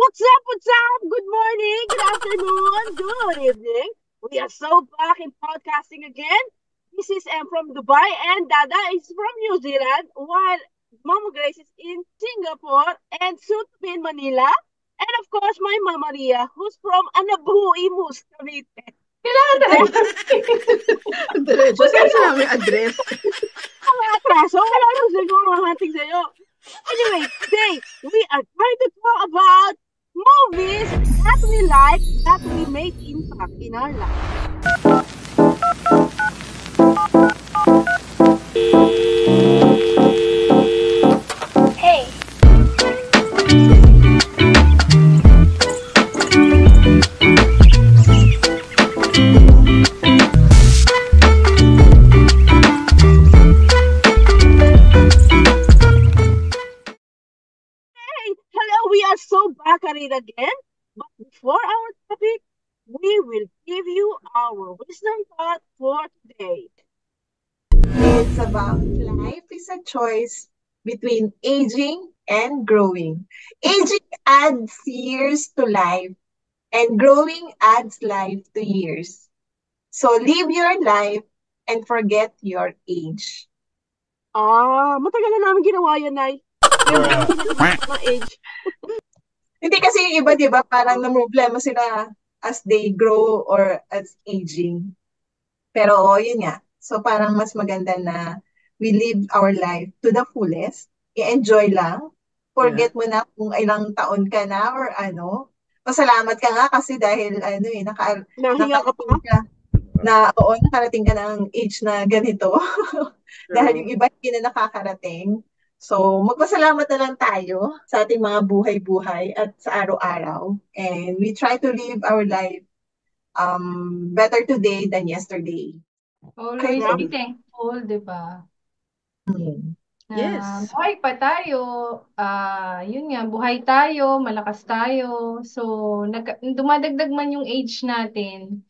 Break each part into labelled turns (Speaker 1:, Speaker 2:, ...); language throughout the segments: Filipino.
Speaker 1: What's up? Good morning, good afternoon, good evening. We are so back in podcasting again. This is M from Dubai and Dada is from New Zealand, while Mama Grace is in Singapore and soon to be in Manila. And of course, my Mama Maria, who's from Anabu, Imus, Cavite.
Speaker 2: Kailangan
Speaker 1: Today,
Speaker 2: talaga.
Speaker 3: Diretso, saan sa namin address?
Speaker 1: mga atraso, wala nang siguro mahanting sa'yo. Anyway, today, we are going to talk about movies that we like, that we made impact in our life.
Speaker 2: Hey,
Speaker 1: Hey, hello, we are so back at it again. But before our topic, we will give you our wisdom thought for today.
Speaker 4: It's about life is a choice between aging and growing. Aging adds years to life, and growing adds life to years. So live your life and forget your age.
Speaker 1: Matagal na namin ginawa yan, Nay. Kaya hindi na naman ng age.
Speaker 4: Hindi kasi yung iba, di ba, parang namroblema sila as they grow or as aging. Pero yun nga. So parang mas maganda na we live our life to the fullest. I-enjoy lang. Forget mo na kung ilang taon ka na or ano. Pasalamat ka nga kasi dahil
Speaker 1: Nahinga ka pa.
Speaker 4: nakarating ka nakarating ka ng age na ganito. Dahil yung iba hindi na nakakarating. So, magpasalamat na lang tayo sa ating mga buhay-buhay at sa araw-araw. And we try to live our life better today than yesterday.
Speaker 2: always
Speaker 1: Kaya-
Speaker 2: be thankful, di ba?
Speaker 4: Hmm.
Speaker 2: Na
Speaker 3: Yes.
Speaker 2: buhay pa tayo, yun nga, buhay tayo, malakas tayo. So, dumadagdag man yung age natin,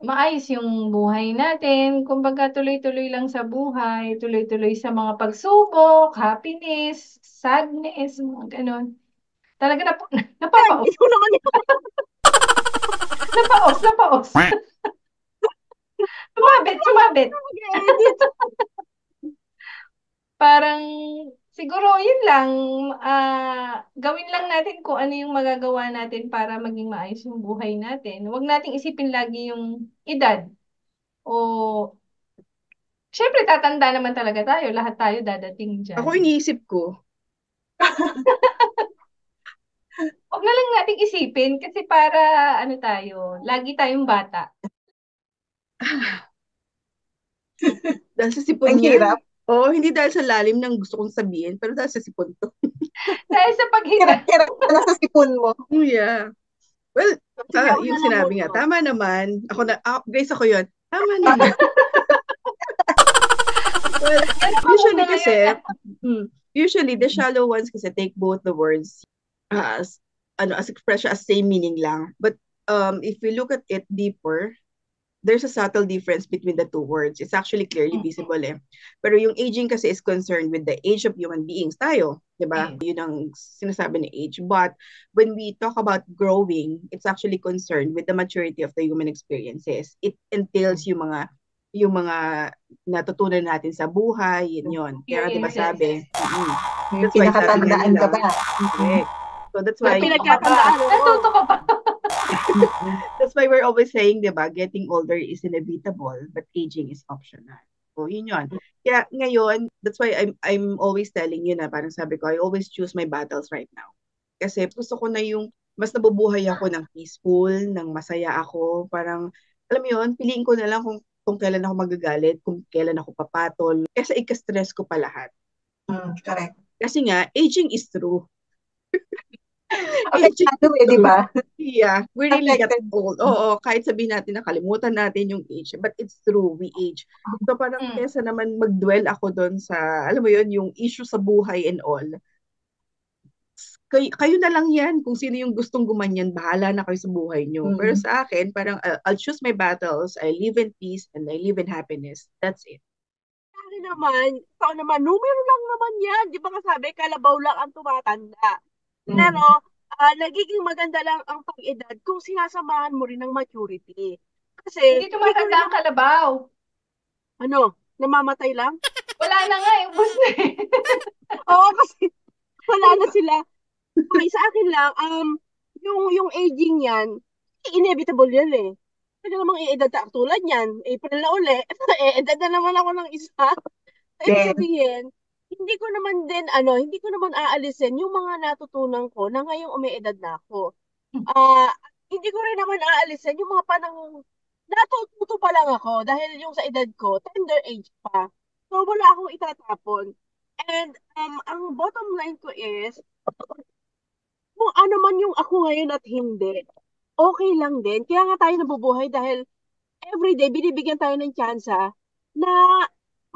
Speaker 2: maayos yung buhay natin. Kumbaga, tuloy-tuloy lang sa buhay, tuloy-tuloy sa mga pagsubok, happiness, sadness, mga ganun. Talaga napapaos.
Speaker 1: Ikaw naman yun.
Speaker 2: Napaos. Sumabit.
Speaker 1: Mag-edit.
Speaker 2: Parang siguro yun lang, gawin lang natin kung ano yung magagawa natin para maging maayos yung buhay natin. Huwag nating isipin lagi yung edad. O, syempre tatanda naman talaga tayo. Lahat tayo dadating dyan.
Speaker 3: Ako iniisip ko,
Speaker 2: Huwag na lang nating isipin kasi para ano tayo, lagi tayong bata.
Speaker 3: dahil sa sipon
Speaker 4: Ang
Speaker 3: niya.
Speaker 4: hirap.
Speaker 3: Oo, hindi dahil sa lalim ng gusto kong sabihin, pero dahil sa sipon to.
Speaker 2: Dahil sa paghina.
Speaker 4: Hirap ka na sa sipon mo.
Speaker 3: Oh, yeah. Well,
Speaker 1: Sige, ako
Speaker 3: yung
Speaker 1: na lang
Speaker 3: sinabi
Speaker 1: muna.
Speaker 3: nga, tama naman. Grace ako yun. Tama naman. Well, usually kasi, usually the shallow ones kasi take both the words as expression as same meaning lang. But if we look at it deeper, there's a subtle difference between the two words. It's actually clearly visible eh. Pero yung aging kasi is concerned with the age of human beings tayo, 'di ba? Yun ang sinasabi ng age. But when we talk about growing, it's actually concerned with the maturity of the human experiences. It entails yung mga natutunan natin sa buhay, yun. Kaya 'di ba sabi,
Speaker 4: Yung
Speaker 3: that's why sabi nga
Speaker 4: pinakatandaan ka
Speaker 3: nila,
Speaker 4: ba?
Speaker 3: correct. So that's why
Speaker 1: Pinagkatandaan mo.
Speaker 2: Natuto ka pa.
Speaker 3: That's why we're always saying, di ba, getting older is inevitable, but aging is optional. So, yun yun. Kaya ngayon, that's why I'm always telling you na, parang sabi ko, I always choose my battles right now. Kasi gusto ko na yung, mas nabubuhay ako ng peaceful, ng masaya ako, parang, alam mo yun, piliin ko na lang kung kailan ako magagalit, kung kailan ako papatol, kasi ika-stress ko pa lahat.
Speaker 4: Correct.
Speaker 3: Kasi nga, aging is true.
Speaker 4: Apektado di ba?
Speaker 3: Yeah, we really get
Speaker 4: Affected.
Speaker 3: old. Oo, kahit sabihin natin nakalimutan natin yung age, but it's true, we age. So parang kesa naman mag-dwell ako doon sa, alam mo yun, yung issue sa buhay and all. Kayo na lang yan, kung sino yung gustong gumanyan, bahala na kayo sa buhay nyo. Pero sa akin, parang I'll choose my battles, I live in peace, and I live in happiness. That's it.
Speaker 1: Sabi naman, ikaw naman, numero lang naman yan. Di ba nga sabi, kalabaw lang ang tumatanda. Pero, nagiging maganda lang ang pag-edad kung sinasamahan mo rin ng maturity. Kasi,
Speaker 2: Hindi
Speaker 1: hindi ko
Speaker 2: tumatanda
Speaker 1: rin
Speaker 2: ang kalabaw.
Speaker 1: namamatay lang.
Speaker 2: Wala na nga, ubos na eh.
Speaker 1: Oo, kasi wala na sila. Okay, sa akin lang, yung aging yan, inevitable yan eh. Pwede namang i-edad tulad yan. April na uli. E-edad na naman ako ng isa. Ibig
Speaker 4: Then,
Speaker 1: sabihin, hindi ko naman aalisin yung mga natutunan ko na ngayong umeedad na ako. Ah, hindi ko rin naman aalisin yung mga panahong natututo pa lang ako dahil yung sa edad ko, tender age pa. So, wala akong itatapon. And ang bottom line ko is, kung ano man yung ako ngayon at hindi, okay lang din. Kaya nga tayo nabubuhay dahil everyday binibigyan tayo ng tsansa na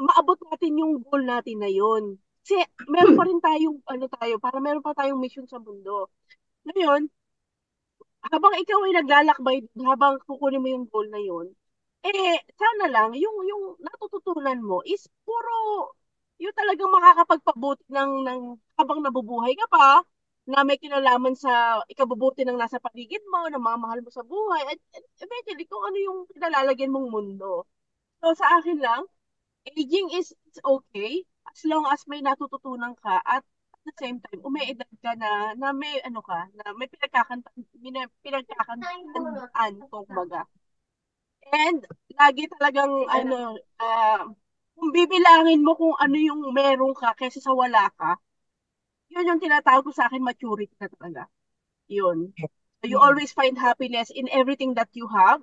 Speaker 1: maabot natin yung goal natin na yun. Kasi meron pa rin tayong para meron pa tayong mission sa mundo. Ngayon, habang ikaw ay naglalakbay, habang kukunin mo yung goal na yun, sana lang, yung natututunan mo is puro, yung talagang makakapagpabuti ng habang nabubuhay ka pa, na may kinalaman sa ikabubuti ng nasa paligid mo, ng mga mahal mo sa buhay, at eventually, kung ano yung pinalalagyan mong mundo. So, sa akin lang, aging is it's okay as long as may natututunan ka at the same time, umeedad ka na may na may pinagkakantandaan, kumbaga. And lagi talagang kung bibilangin mo kung ano yung meron ka kaysa sa wala ka, yun yung tinatawag ko sa akin maturity na talaga. Yun. So you always find happiness in everything that you have.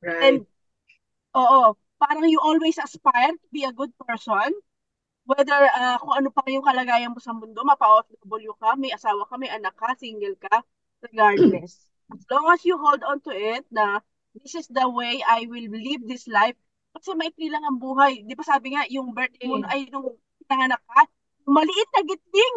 Speaker 3: Right.
Speaker 1: And oo, parang you always aspire to be a good person. Whether kung ano pa yung kalagayan mo sa mundo, mapa-OFW ka, may asawa ka, may anak ka, single ka, regardless. As long as you hold on to it na this is the way I will live this life. Kasi maikli lang ang buhay. Di ba sabi nga, yung birthday mo, ay nung pinanganak ka, maliit na gitling.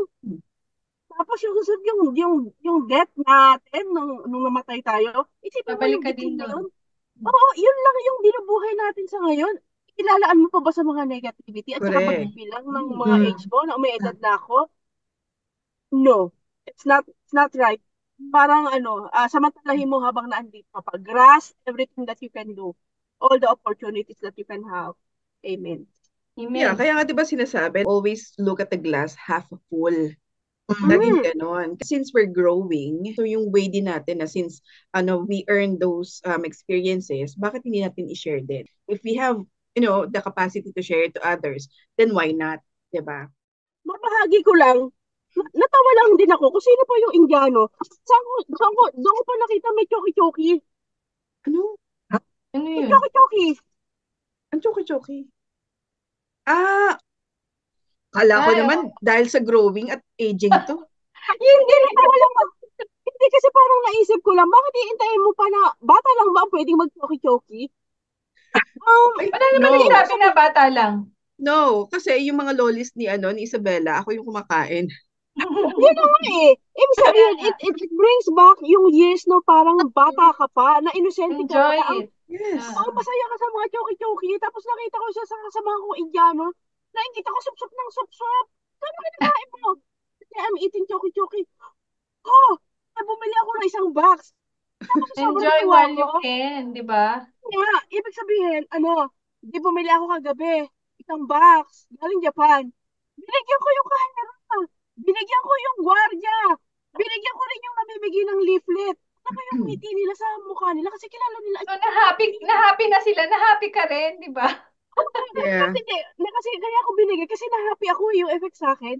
Speaker 1: Tapos yung susunod yung death natin nung namatay tayo, isipin mo
Speaker 2: Babalik
Speaker 1: yung
Speaker 2: ka
Speaker 1: gitling
Speaker 2: din
Speaker 1: na
Speaker 2: doon.
Speaker 1: yun. Oo, yun lang yung binubuhay natin sa ngayon. Ilalaan mo pa ba sa mga negativity at saka
Speaker 3: Correct.
Speaker 1: pagbibilang ng mga age mo na may edad na ako? No. It's not right. Parang samantalahin mo habang naandito ka pa. Grasp everything that you can do. All the opportunities that you can have. Amen.
Speaker 3: Yeah,
Speaker 2: Amen.
Speaker 3: kaya nga 'di ba sinasabi, always look at the glass half full. Laging
Speaker 1: Mm.
Speaker 3: ganon. Since we're growing, so yung way din natin na since we earn those experiences, bakit hindi natin i-share din? If we have, the capacity to share it to others, then why not? 'Di ba?
Speaker 1: Mabahagi ko lang, natawa lang din ako kung sino pa yung Indiano. Doon ko pa nakita may choki-choki.
Speaker 3: Ano?
Speaker 2: Ano
Speaker 1: May
Speaker 2: yun?
Speaker 1: choki-choki.
Speaker 3: Ang choki-choki. Ah, kala ko
Speaker 2: Ay,
Speaker 3: naman dahil sa growing at aging to.
Speaker 2: yun din.
Speaker 1: Natawa lang ako. Hindi kasi parang naisip ko lang, bakit iintayin mo pa na bata lang ba ang pwedeng mag-choki-choki?
Speaker 3: Ay,
Speaker 2: Wala naman
Speaker 3: no.
Speaker 2: nagsabi na bata lang.
Speaker 3: No, kasi yung mga lolis ni Isabella, ako yung kumakain.
Speaker 1: Yun na nga eh. Ibig
Speaker 2: Kaya
Speaker 1: sabihin,
Speaker 2: nga,
Speaker 1: it brings back yung years no parang bata ka pa, na inosente ka pa,
Speaker 2: enjoy
Speaker 1: na
Speaker 2: it.
Speaker 3: Yes.
Speaker 1: masaya ka sa mga choki-choki. Tapos nakita ko siya sa kasama kong Indiano, nakikita ko sup-sup ng sup-sup. Kano kinakain mo? Kasi I'm eating choki-choki. Oh, bumili ako ng isang box. Tapos sa sobrang
Speaker 2: Enjoy
Speaker 1: tuwa
Speaker 2: while
Speaker 1: ko,
Speaker 2: you can, di ba?
Speaker 1: nga, ibig sabihin, di bumili ako kagabi, isang box, galing Japan. Binigyan ko yung kahera, binigyan ko yung gwardiya, binigyan ko rin yung namimigay ng leaflet. Ano ba yung ngiti nila sa mukha nila? Kasi kilala nila.
Speaker 2: So, na-happy na sila. Na-happy ka rin, di ba?
Speaker 3: Yeah.
Speaker 1: Kasi kaya ako binigay, kasi na-happy ako yung effect sa akin.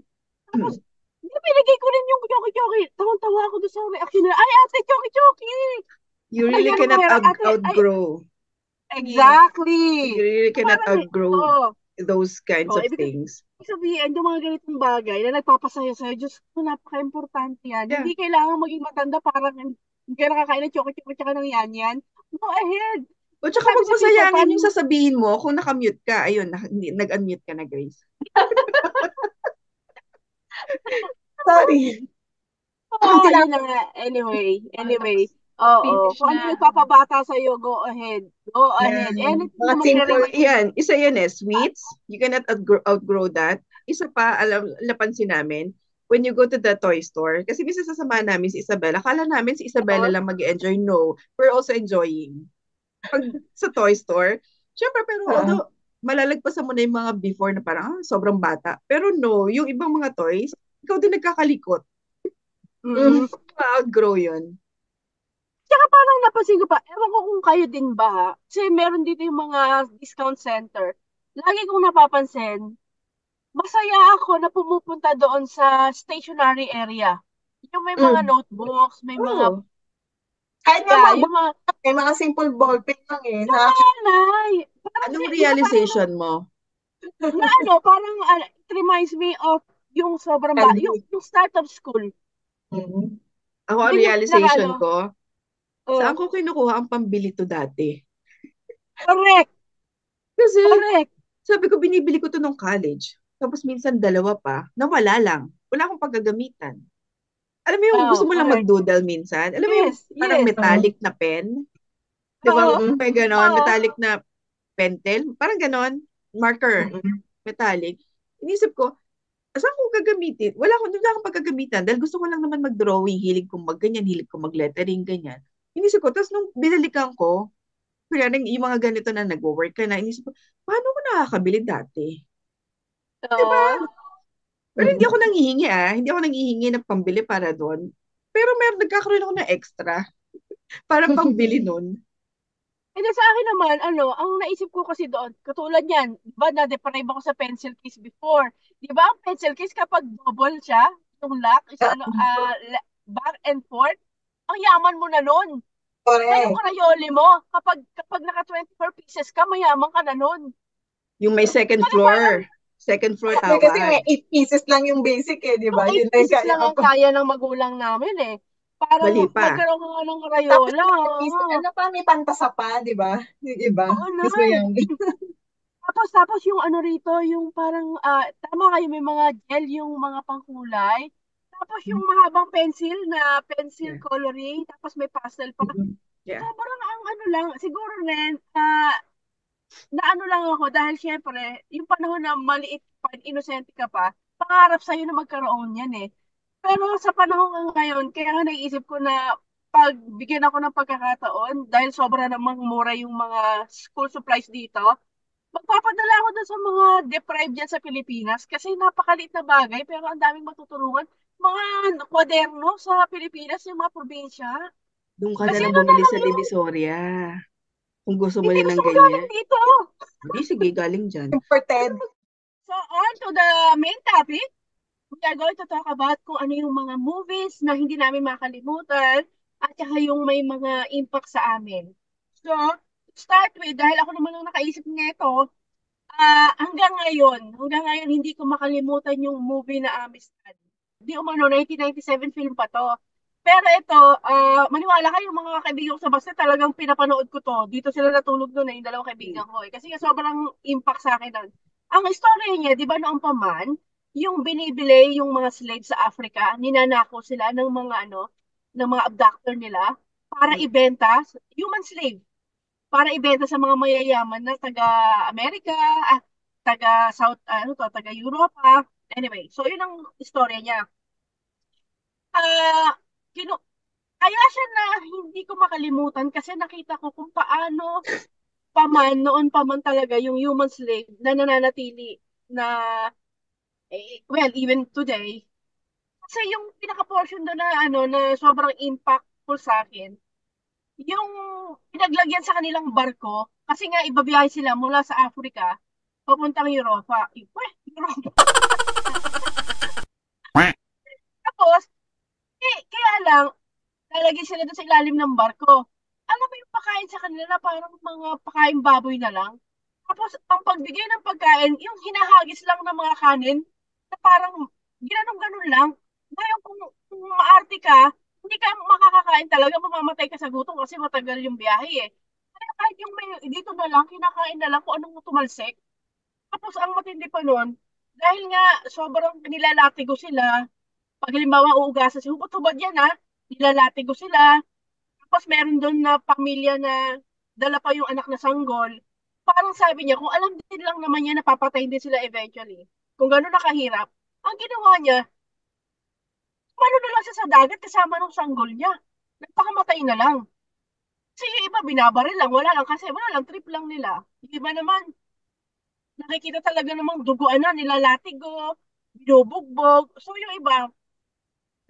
Speaker 1: Tapos, binigay ko rin yung choki-choki. Tawang-tawa ako doon sa reaction nila. Ay, ate, choki-choki!
Speaker 3: You really
Speaker 1: Ayun,
Speaker 3: cannot
Speaker 1: ate,
Speaker 3: outgrow.
Speaker 2: Yes.
Speaker 1: Exactly.
Speaker 3: You really
Speaker 1: So,
Speaker 3: cannot
Speaker 1: parang,
Speaker 3: outgrow those kinds of
Speaker 1: ibig
Speaker 3: things.
Speaker 1: sabihin, yung mga ganitong bagay na nagpapasaya sa'yo, Diyos ko, napaka-importante yan.
Speaker 3: Yeah.
Speaker 1: Hindi kailangan maging matanda para hindi ka nakakain ng choki-choki tsaka ng yan-yan. Go ahead.
Speaker 3: O tsaka
Speaker 1: Sabi
Speaker 3: wag
Speaker 1: sa
Speaker 3: mo
Speaker 1: Peter Pan,
Speaker 3: sayangin yung sasabihin mo kung nakamute ka. Ayun, nag-unmute ka na, Grace.
Speaker 4: sorry.
Speaker 1: yun na nga. Anyway. Oo.
Speaker 2: Finish
Speaker 1: Kung ano
Speaker 2: na.
Speaker 1: nagpapabata sa'yo, go ahead. Go ahead.
Speaker 4: Yan.
Speaker 1: Anything
Speaker 4: Mga
Speaker 1: na
Speaker 4: simple.
Speaker 1: magre-remind.
Speaker 3: Isa yan sweets. You cannot outgrow that. Isa pa, napansin namin, when you go to the toy store, kasi minsan sasamahan namin si Isabella, akala namin si Isabella lang mag-enjoy. No, we're also enjoying. Pag sa toy store, syempre, pero although, malalagpasan mo na yung mga before na parang, sobrang bata. Pero no, yung ibang mga toys, ikaw din nagkakalikot. Ma-outgrow yun.
Speaker 1: Tsaka parang napansin ko pa, ewan ko kung kayo din ba, kasi meron dito yung mga discount center. Lagi kong napapansin, masaya ako na pumupunta doon sa stationery area. Yung may mga notebooks, may mga,
Speaker 3: Oo.
Speaker 4: Kahit nga
Speaker 1: yeah,
Speaker 4: mga
Speaker 1: yung mga,
Speaker 4: mga simple ballpen lang eh.
Speaker 1: nanay. Parang,
Speaker 3: Anong
Speaker 1: di ba parang,
Speaker 3: realization mo?
Speaker 1: na ano, parang, it reminds me of yung sobrang yung start of school.
Speaker 4: Mhm.
Speaker 3: Ako, ang
Speaker 1: Yun yung
Speaker 3: realization
Speaker 1: pinaka,
Speaker 3: ko, saan ko kinukuha ang pambili to dati?
Speaker 1: correct,
Speaker 3: Kasi,
Speaker 1: correct.
Speaker 3: sabi ko, binibili ko to nung college. Tapos minsan dalawa pa, nawala lang. Wala akong paggagamitan. Alam mo yung gusto mo lang
Speaker 1: Correct.
Speaker 3: mag-doodle minsan? Alam mo yung
Speaker 1: Yes,
Speaker 3: parang
Speaker 1: yes.
Speaker 3: metallic na pen? Di ba?
Speaker 1: Oo.
Speaker 3: May ganon,
Speaker 1: Oo.
Speaker 3: metallic na pentel. Parang ganon, marker, metallic. Inisip ko, saan ko gagamitin? Wala akong paggagamitan dahil gusto ko lang naman mag-drawing, hilig kong mag-ganyan, hilig kong mag-lettering, ganyan. Inisip ko, tapos nung binalikan ko, kaya yung mga ganito na nag-work ka na, inisip ko, paano ko nakakabili dati? Diba?
Speaker 1: Oo.
Speaker 3: Pero hindi ako nanghihingi Hindi ako nanghihingi ng pambili para doon. Pero nagkakaroon ako ng extra para pambili nun.
Speaker 1: Hindi sa akin naman, ang naisip ko kasi doon, katulad yan, di ba na-deprive ako sa pencil case before. Di ba ang pencil case kapag double siya, yung lock, back and forth, ang yaman mo na nun. Ngayong
Speaker 4: Correct.
Speaker 1: Crayoli mo, kapag naka 24 pieces ka, mayaman ka na nun.
Speaker 3: Yung may second
Speaker 1: Kaya parang,
Speaker 3: floor. Second floor
Speaker 4: Kasi may
Speaker 3: tawag.
Speaker 4: 8 pieces lang yung basic eh, di
Speaker 1: yung
Speaker 4: ba?
Speaker 1: 8
Speaker 4: Yun lang yung
Speaker 1: pieces
Speaker 4: kaya
Speaker 1: lang
Speaker 4: ko
Speaker 1: ang
Speaker 4: pa.
Speaker 1: kaya ng magulang namin eh. Parang
Speaker 3: Mali pa.
Speaker 1: magkaroon ka nga ng
Speaker 4: Tapos
Speaker 1: Crayola.
Speaker 4: yung pieces, ano pa, may pantasa pa, di ba? Yung iba.
Speaker 1: Oo,
Speaker 4: Mas may
Speaker 1: Nay.
Speaker 4: yung...
Speaker 1: Tapos yung ano rito, yung parang, tama kayo, may mga gel yung mga pangkulay. Tapos yung mahabang pencil na pencil
Speaker 3: Yeah.
Speaker 1: coloring, tapos may pastel pa.
Speaker 3: Yeah.
Speaker 1: Sobrang ang ano lang, siguro rin, na ano lang ako, dahil syempre, yung panahon na maliit pa, inosente ka pa, pangarap sa'yo na magkaroon yan eh. Pero sa panahon ngayon, kaya nga naiisip ko na pag bigyan ako ng pagkakataon, dahil sobra namang mura yung mga school supplies dito, magpapadala ako dun sa mga deprived dyan sa Pilipinas kasi napakaliit na bagay pero ang daming matutulungan. Mga kwaderno sa Pilipinas, yung mga probinsya.
Speaker 3: Doon ka na
Speaker 1: Kasi
Speaker 3: lang
Speaker 1: ano na
Speaker 3: bumili
Speaker 1: lang
Speaker 3: sa
Speaker 1: yun,
Speaker 3: Divisoria. Kung gusto mo
Speaker 1: hindi
Speaker 3: rin
Speaker 1: gusto
Speaker 3: ng
Speaker 1: ko galing
Speaker 3: ganyan.
Speaker 1: dito.
Speaker 3: Hindi, sige, galing dyan.
Speaker 4: Imported.
Speaker 1: So on to the main topic, we are going to talk about kung ano yung mga movies na hindi namin makalimutan at saka yung may mga impact sa amin. So, to start with, dahil ako naman ang nakaisip nito, hanggang ngayon, hindi ko makalimutan yung movie na Amistad. Di umano, 1997 film pa to. Pero ito, maniwala kayo, mga kaibigan ko sa basta, talagang pinapanood ko to. Dito sila natulog doon yung dalawang kaibigan ko eh. Kasi sobrang impact sa akin nun. Ang istorya niya, di ba noong paman, yung binibili yung mga slaves sa Africa, ninanako sila ng mga abductor nila para ibenta, human slave para ibenta sa mga mayayaman na taga Amerika, taga South, taga Europa. Anyway, so yun ang istorya niya. Ah, kinu kaya siya na hindi ko makalimutan kasi nakita ko kung paano noon pa man talaga yung human slave na nananatili na, well, even today. Kasi yung pinaka-portion doon na, na sobrang impactful sa akin, yung pinaglagyan sa kanilang barko, kasi nga ibabiyahe sila mula sa Africa, papuntang Europa. Europa. Tapos, kaya lang, lalagay sila doon sa ilalim ng barko. Alam mo yung pakain sa kanila na parang mga pakain baboy na lang. Tapos, ang pagbigay ng pagkain, yung hinahagis lang ng mga kanin, na parang ginanong-ganon lang. Ngayon, kung maarte ka, hindi ka makakakain talaga, mamamatay ka sa gutom kasi matagal yung biyahe eh. Kaya kahit yung may, dito na lang, kinakain na lang kung anong tumalsik. Tapos, ang matindi pa nun, dahil nga sobrang nilalatigo sila, pag halimbawa uugasan si hubot-hubad yan ha, nilalatigo sila, tapos meron doon na pamilya na dala pa yung anak na sanggol. Parang sabi niya, kung alam din lang naman niya, napapatayin din sila eventually. Kung gano'n nakahirap, ang ginawa niya, Umano na lang siya sa dagat kasama ng sanggol niya. Nagpakamatay na lang. Kasi yung iba binabaril lang, wala lang kasi wala lang, trip lang nila. Yung iba naman, nakikita talaga namang duguan na, nilalatig o binubugbog. So yung iba,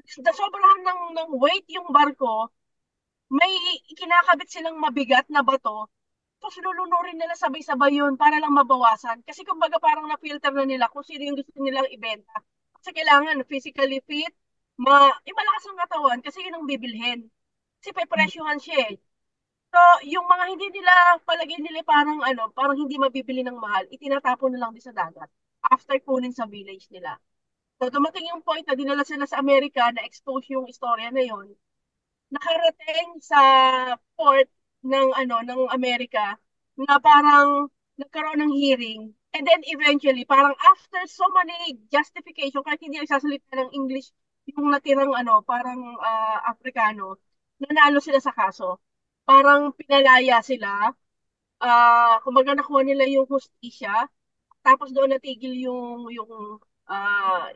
Speaker 1: sa sobrahan ng weight yung barko, may kinakabit silang mabigat na bato, tapos lulunurin nila sabay-sabay yun para lang mabawasan. Kasi kumbaga parang na-filter na nila kung sino yung gusto nilang ibenta. Kasi kailangan physically fit, yung malakas ng katawan kasi yun ang bibilhin. Kasi pepresyohan siya eh. So, yung mga hindi nila, palagay nila parang parang hindi mabibili ng mahal, itinatapon na lang din sa dagat after kunin sa village nila. So, dumating yung point na dinala sila sa Amerika na expose yung istorya na yon, nakarating sa port ng Amerika na parang nagkaroon ng hearing, and then eventually parang after so many justification kahit hindi nagsasalita ng English yung natirang parang Afrikano, nanalo sila sa kaso. Parang pinalaya sila, kumbaga nakuha nila yung hustisya, tapos doon natigil yung ah,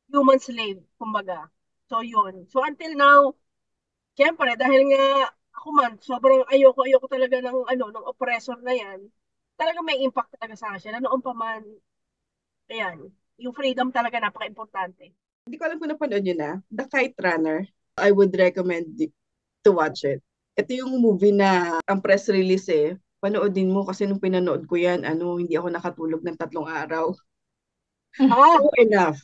Speaker 1: human slave, kumbaga. So yun. So until now, siyempre, dahil nga ako man, sobrang ayoko talaga ng oppressor na yan, talaga may impact talaga sa akin. Noon pa man, ayan, yung freedom talaga napaka-importante.
Speaker 3: Hindi ko alam kung napanood nyo na. The Kite Runner. I would recommend to watch it. Ito yung movie na ang press release panoodin mo kasi nung pinanood ko yan, hindi ako nakatulog ng 3 araw.
Speaker 1: Ah,
Speaker 3: True enough.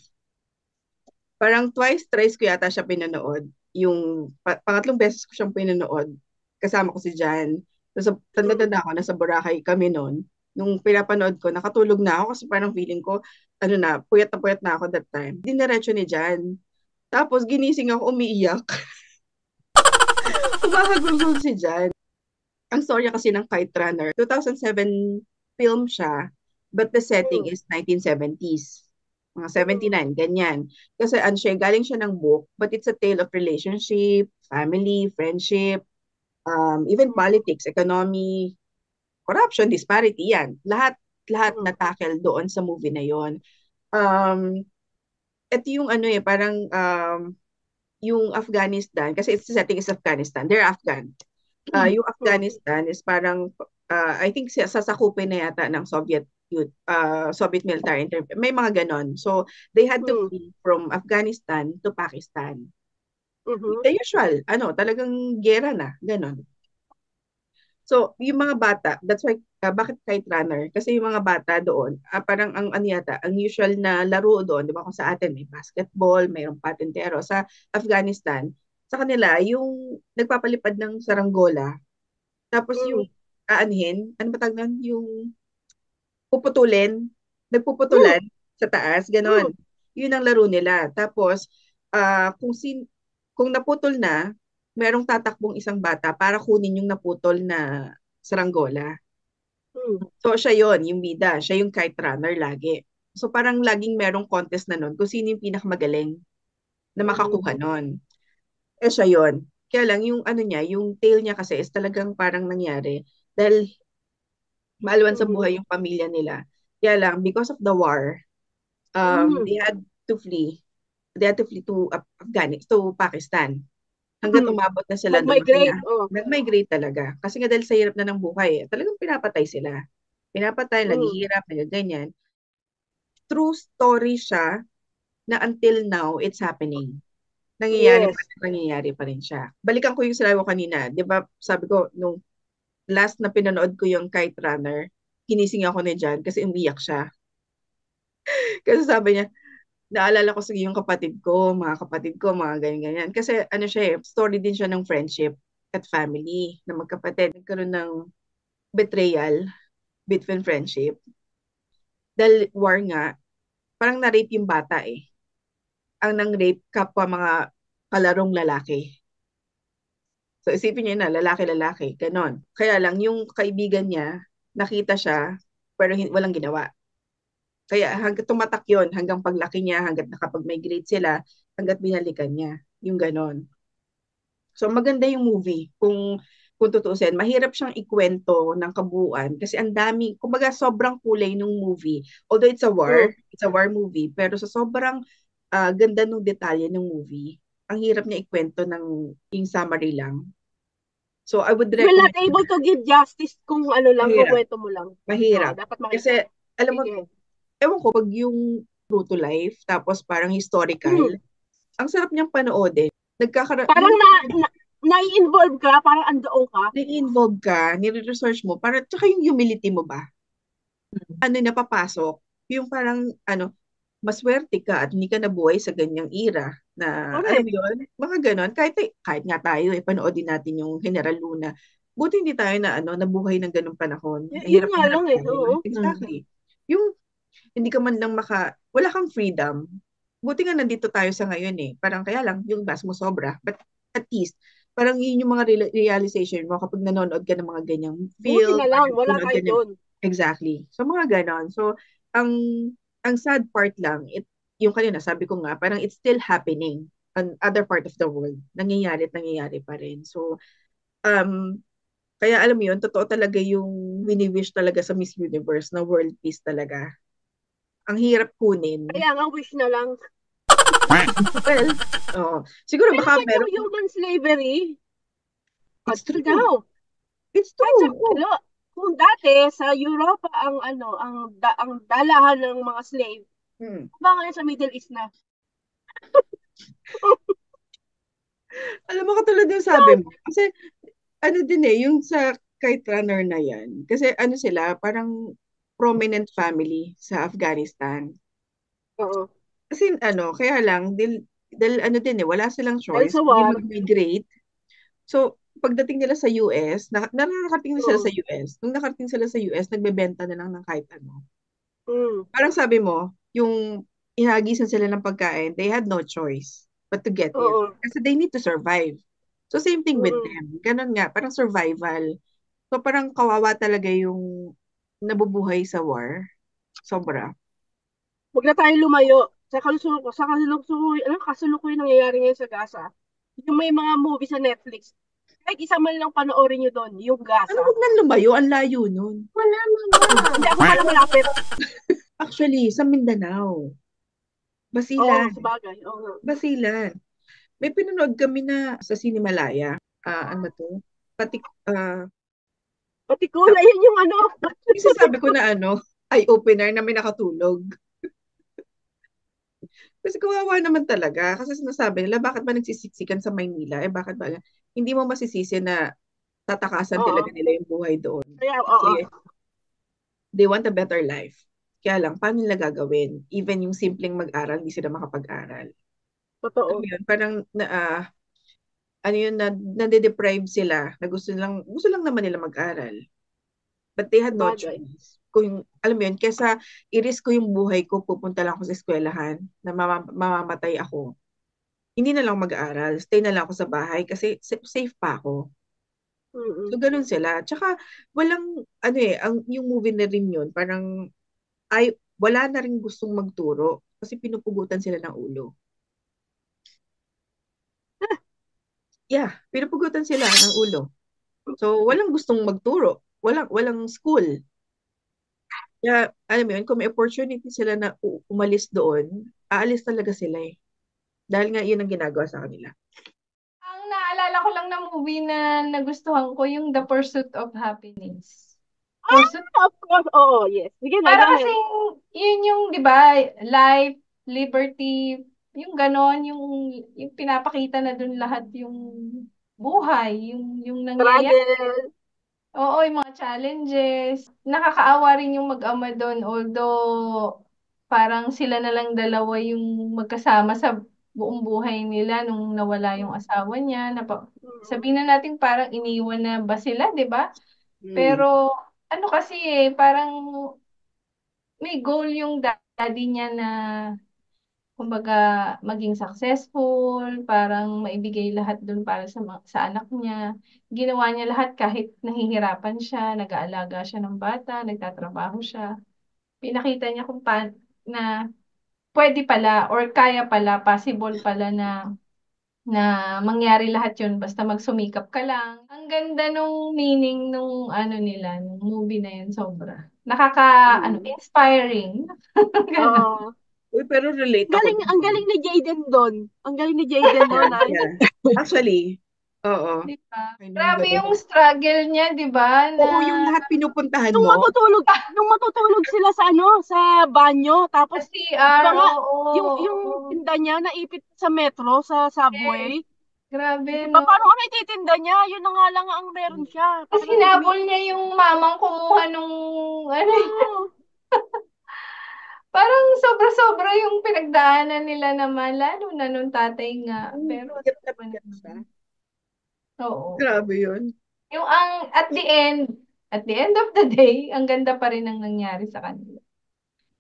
Speaker 3: Parang twice, thrice ko yata siya pinanood. Yung pangatlong beses ko siyang pinanood. Kasama ko si Jan. So, tanda-tanda ako, nasa Boracay kami noon. Nung pinapanood ko, nakatulog na ako kasi parang feeling ko, puyat na ako that time. Diniretso ni Jan. Tapos ginising ako, umiiyak. Humahagulgol si Jan. Ang storya kasi ng Kite Runner, 2007 film siya, but the setting is 1970s. Mga 79, ganyan. Kasi galing siya ng book, but it's a tale of relationship, family, friendship, even politics, economy, corruption, disparity, yan. Lahat na-tackle doon sa movie na yon. Ito yung parang yung Afghanistan, kasi its setting is Afghanistan, they're Afghan. Yung Afghanistan is parang, I think sasakupin na yata ng Soviet military intervention. May mga ganon. So, they had to flee from Afghanistan to Pakistan. The usual, talagang gera na, ganon. So, yung mga bata, that's why, bakit Kite Runner? Kasi yung mga bata doon, parang ang usual na laro doon, di ba kung sa atin may basketball, mayroong patintero. Sa Afghanistan, sa kanila, yung nagpapalipad ng saranggola, tapos yung ano ba tawag nun? Yung nagpuputulan sa taas, ganon. Yun ang laro nila. Tapos, kung naputol na, merong tatakbong isang bata para kunin yung naputol na saranggola. So, siya yon yung bida. Siya yung kite runner lagi. So, parang laging merong contest na nun kung sino yung pinakamagaling na makakuha nun. Siya yon. Kaya lang, yung niya, yung tale niya kasi is talagang parang nangyari dahil maalawan sa buhay yung pamilya nila. Kaya lang, because of the war, they had to flee. They had to flee to Pakistan. Hanggat umabot na sila doon.
Speaker 1: Mag-migrate.
Speaker 3: Nag-migrate talaga. Kasi nga dahil sa hirap na ng buhay, talagang pinapatay sila. Pinapatay, naghihirap, ganyan. True story siya na until now, it's happening. Nangyayari pa rin siya. Balikan ko yung sinabi ko kanina. Di ba, sabi ko, nung last na pinanood ko yung Kite Runner, kinising ako ni Jan kasi umiyak siya. Kasi sabi niya, naalala ko sa yung kapatid ko, mga ganyan-ganyan. Kasi siya story din siya ng friendship at family na magkapatid. Nagkaroon ng betrayal between friendship. Dahil war nga, parang na-rape yung bata Ang nang-rape kapwa mga kalarong lalaki. So isipin niyo na, lalaki-lalaki, ganon. Kaya lang, yung kaibigan niya, nakita siya, pero walang ginawa. Kaya hanggang tumatak yon hanggang paglaki niya, hanggang nakapag-migrate sila, hanggang binalikan niya. Yung ganon. So maganda yung movie. Kung tutuusin, mahirap siyang ikwento ng kabuuan kasi ang dami, kumbaga sobrang kulay ng movie. Although it's a war movie, pero sa sobrang ganda ng detalye ng movie, ang hirap niya ikwento ng yung summary lang. So, I would
Speaker 1: We're not
Speaker 3: recommend,
Speaker 1: able to give justice kung ano lang, kung
Speaker 3: mahirap,
Speaker 1: kwento mo lang. Oo,
Speaker 3: mahirap.
Speaker 1: dapat
Speaker 3: Kasi,
Speaker 1: makita.
Speaker 3: alam mo,
Speaker 1: Sige.
Speaker 3: ewan ko, pag yung true to life, tapos parang historical,
Speaker 1: Mm.
Speaker 3: ang sarap niyang panoodin.
Speaker 1: Parang
Speaker 3: Yung
Speaker 1: na-involve ka, parang andoon ka.
Speaker 3: na-involve ka, nire-research mo, para, tsaka yung humility mo ba? Ano napapasok, yung parang, maswerte ka at hindi ka nabuhay sa ganyang era na, alam mo
Speaker 1: Correct.
Speaker 3: yun, mga ganon. Kahit nga tayo, panoodin natin yung General Luna. Buti hindi tayo nabuhay ng ganong panahon. Ang
Speaker 1: Yun
Speaker 3: hirap
Speaker 1: nga
Speaker 3: na hirap
Speaker 1: lang eh.
Speaker 3: tayo.
Speaker 1: Oo.
Speaker 3: Exactly. Yung hindi ka man lang wala kang freedom. Buti nga nandito tayo sa ngayon eh. Parang kaya lang, yung gas mo sobra. But at least, parang yun yung mga realization mo kapag nanonood ka ng mga ganyang
Speaker 1: Buti
Speaker 3: film,
Speaker 1: na
Speaker 3: or
Speaker 1: lang, wala
Speaker 3: nanonood
Speaker 1: tayo
Speaker 3: ka ng,
Speaker 1: doon.
Speaker 3: exactly. So mga ganon. So, ang ang sad part lang, yung kanina, sabi ko nga, parang it's still happening on other part of the world. Nangyayari at nangyayari pa rin. So, um, kaya alam mo yun, totoo talaga yung wini-wish talaga sa Miss Universe na world peace talaga. Ang hirap kunin.
Speaker 1: Kaya nga, wish na lang.
Speaker 3: Well, oo. Siguro
Speaker 1: Pero
Speaker 3: baka
Speaker 1: naman
Speaker 3: meron,
Speaker 1: yung human slavery,
Speaker 3: it's true.
Speaker 1: daw.
Speaker 3: It's
Speaker 1: Kahit sa,
Speaker 3: true.
Speaker 1: kung dati sa Europa ang dalahan ng mga slave,
Speaker 3: Hmm.
Speaker 1: ba ngayon sa Middle East na?
Speaker 3: Alam mo, katulad yung sabi mo. Kasi, din yung sa kite runner na yan. Kasi sila, parang prominent family sa Afghanistan.
Speaker 1: Oo.
Speaker 3: Kasi kaya lang, dahil din wala silang
Speaker 1: Dahil
Speaker 3: choice,
Speaker 1: sa
Speaker 3: hindi
Speaker 1: war.
Speaker 3: mag-migrate. So, pagdating nila sa US, nakarating na sila
Speaker 1: Oo.
Speaker 3: sa US. Nung nakarating sila sa US, nagbebenta na lang ng kahit ano.
Speaker 1: Mm.
Speaker 3: Parang sabi mo, yung ihagisan sila ng pagkain, they had no choice but to get it.
Speaker 1: Oo.
Speaker 3: Kasi they need to survive. So, same thing with
Speaker 1: Mm.
Speaker 3: them. Ganon nga, parang survival. So, parang kawawa talaga yung nabubuhay sa war. Sobra.
Speaker 1: Huwag na tayo lumayo sa kasalukuyan nangyayari ngayon sa Gaza. Yung may mga movie sa Netflix, kahit isa man lang panoorin nyo doon, yung
Speaker 3: Ano,
Speaker 1: Gaza.
Speaker 3: huwag nang lumayo? Ang layo nun.
Speaker 4: Wala naman.
Speaker 1: Hindi ako pala malapit.
Speaker 3: Actually, sa Mindanao.
Speaker 1: Oo,
Speaker 3: Basilan.
Speaker 1: sabagay. Oo.
Speaker 3: Basilan. May pinanood kami na sa Cinemalaya. Ano ba to? Pati,
Speaker 1: Pati kulay yun yung ano.
Speaker 3: kasi sabi ko na eye-opener na may nakatulog. Kasi kawawa naman talaga. Kasi sinasabi nila, bakit ba nagsisiksikan sa Maynila? Bakit ba? Hindi mo masisisi na tatakasan talaga
Speaker 1: Oo.
Speaker 3: nila yung buhay doon.
Speaker 1: Kaya, oo.
Speaker 3: Kasi they want a better life. Kaya lang, paano nila gagawin? Even yung simpleng mag-aral, hindi sila makapag-aral. Alam
Speaker 1: Totoo.
Speaker 3: mo yun, parang nade-deprive sila na gusto lang naman nila mag-aral. But they had no
Speaker 1: Sabagay.
Speaker 3: choice. Kung, alam mo yun, kesa i-risk ko yung buhay ko, pupunta lang ako sa eskwelahan, na mamamatay ako. Hindi na lang mag-aaral. Stay na lang ako sa bahay kasi safe pa ako.
Speaker 1: Mm-mm.
Speaker 3: So, ganun sila. Tsaka, walang, yung movie na rin yun, parang, wala na rin gustong magturo kasi pinupugutan sila ng ulo. Yeah, pinupugutan sila ng ulo. So, walang gustong magturo. Walang school. Kaya, alam mo yun, kung may opportunity sila na umalis doon, aalis talaga sila eh. Dahil nga yun ang ginagawa sa kanila.
Speaker 2: Ang naalala ko lang na movie na nagustuhan ko, yung The Pursuit of Happiness. Pursuit?
Speaker 1: Of course, oo, yes. Sige na,
Speaker 2: Para
Speaker 1: go
Speaker 2: kasi
Speaker 1: ahead.
Speaker 2: yun yung, di ba, life, liberty, yung ganon, yung pinapakita na dun lahat yung buhay, yung nangyayari.
Speaker 1: Struggle.
Speaker 2: Oo, yung mga challenges. Nakakaawa rin yung mag-ama doon. Although, parang sila na lang dalawa yung magkasama sa buong buhay nila nung nawala yung asawa niya.
Speaker 1: Mm.
Speaker 2: Sabihin na natin parang iniwan na ba sila, di ba?
Speaker 3: Hmm.
Speaker 2: Pero, ano kasi parang may goal yung daddy niya na kumbaga maging successful, parang maibigay lahat dun para sa anak niya. Ginawa niya lahat kahit nahihirapan siya, nag-aalaga siya ng bata, nagtatrabaho siya. Pinakita niya kung na pwede pala or kaya pala, possible pala na mangyari lahat yun basta magsumikap ka lang. Ang ganda nung meaning nung nung movie na yun, sobra.
Speaker 1: Mm.
Speaker 2: Inspiring. Ganon.
Speaker 1: Oo.
Speaker 3: Uy, pero relate ako
Speaker 1: Ang
Speaker 3: dun.
Speaker 1: galing ni Jaden doon. Ang galing ni Jaden doon, ay.
Speaker 3: Yeah. Actually, oo.
Speaker 2: Di ba?
Speaker 3: Ay, nung
Speaker 2: Grabe yung
Speaker 3: ganun.
Speaker 2: struggle niya, di ba? Na,
Speaker 3: Oo, yung lahat pinupuntahan
Speaker 1: Nung
Speaker 3: mo.
Speaker 1: matutulog sila sa sa banyo,
Speaker 2: sa
Speaker 1: tapos, di
Speaker 2: CR,
Speaker 1: ba nga, yung
Speaker 2: oo.
Speaker 1: tinda niya naipit sa metro, sa
Speaker 2: Yes.
Speaker 1: subway.
Speaker 2: Grabe,
Speaker 1: Di ba,
Speaker 2: no?
Speaker 1: paano kami ititinda niya? Yun na nga lang ang meron siya.
Speaker 2: Tapos
Speaker 1: Parang,
Speaker 2: hinabol niya yung mamang kumuha nung, ano,
Speaker 1: Oo.
Speaker 2: parang sobra-sobra yung pinagdaanan nila naman, lalo na nung tatay nga. Pero,
Speaker 3: Bigat na
Speaker 2: ano
Speaker 3: bigat siya.
Speaker 2: naman. Oo.
Speaker 3: Grabe yun.
Speaker 2: Yung at the end of the day, ang ganda pa rin ang nangyari sa kanila.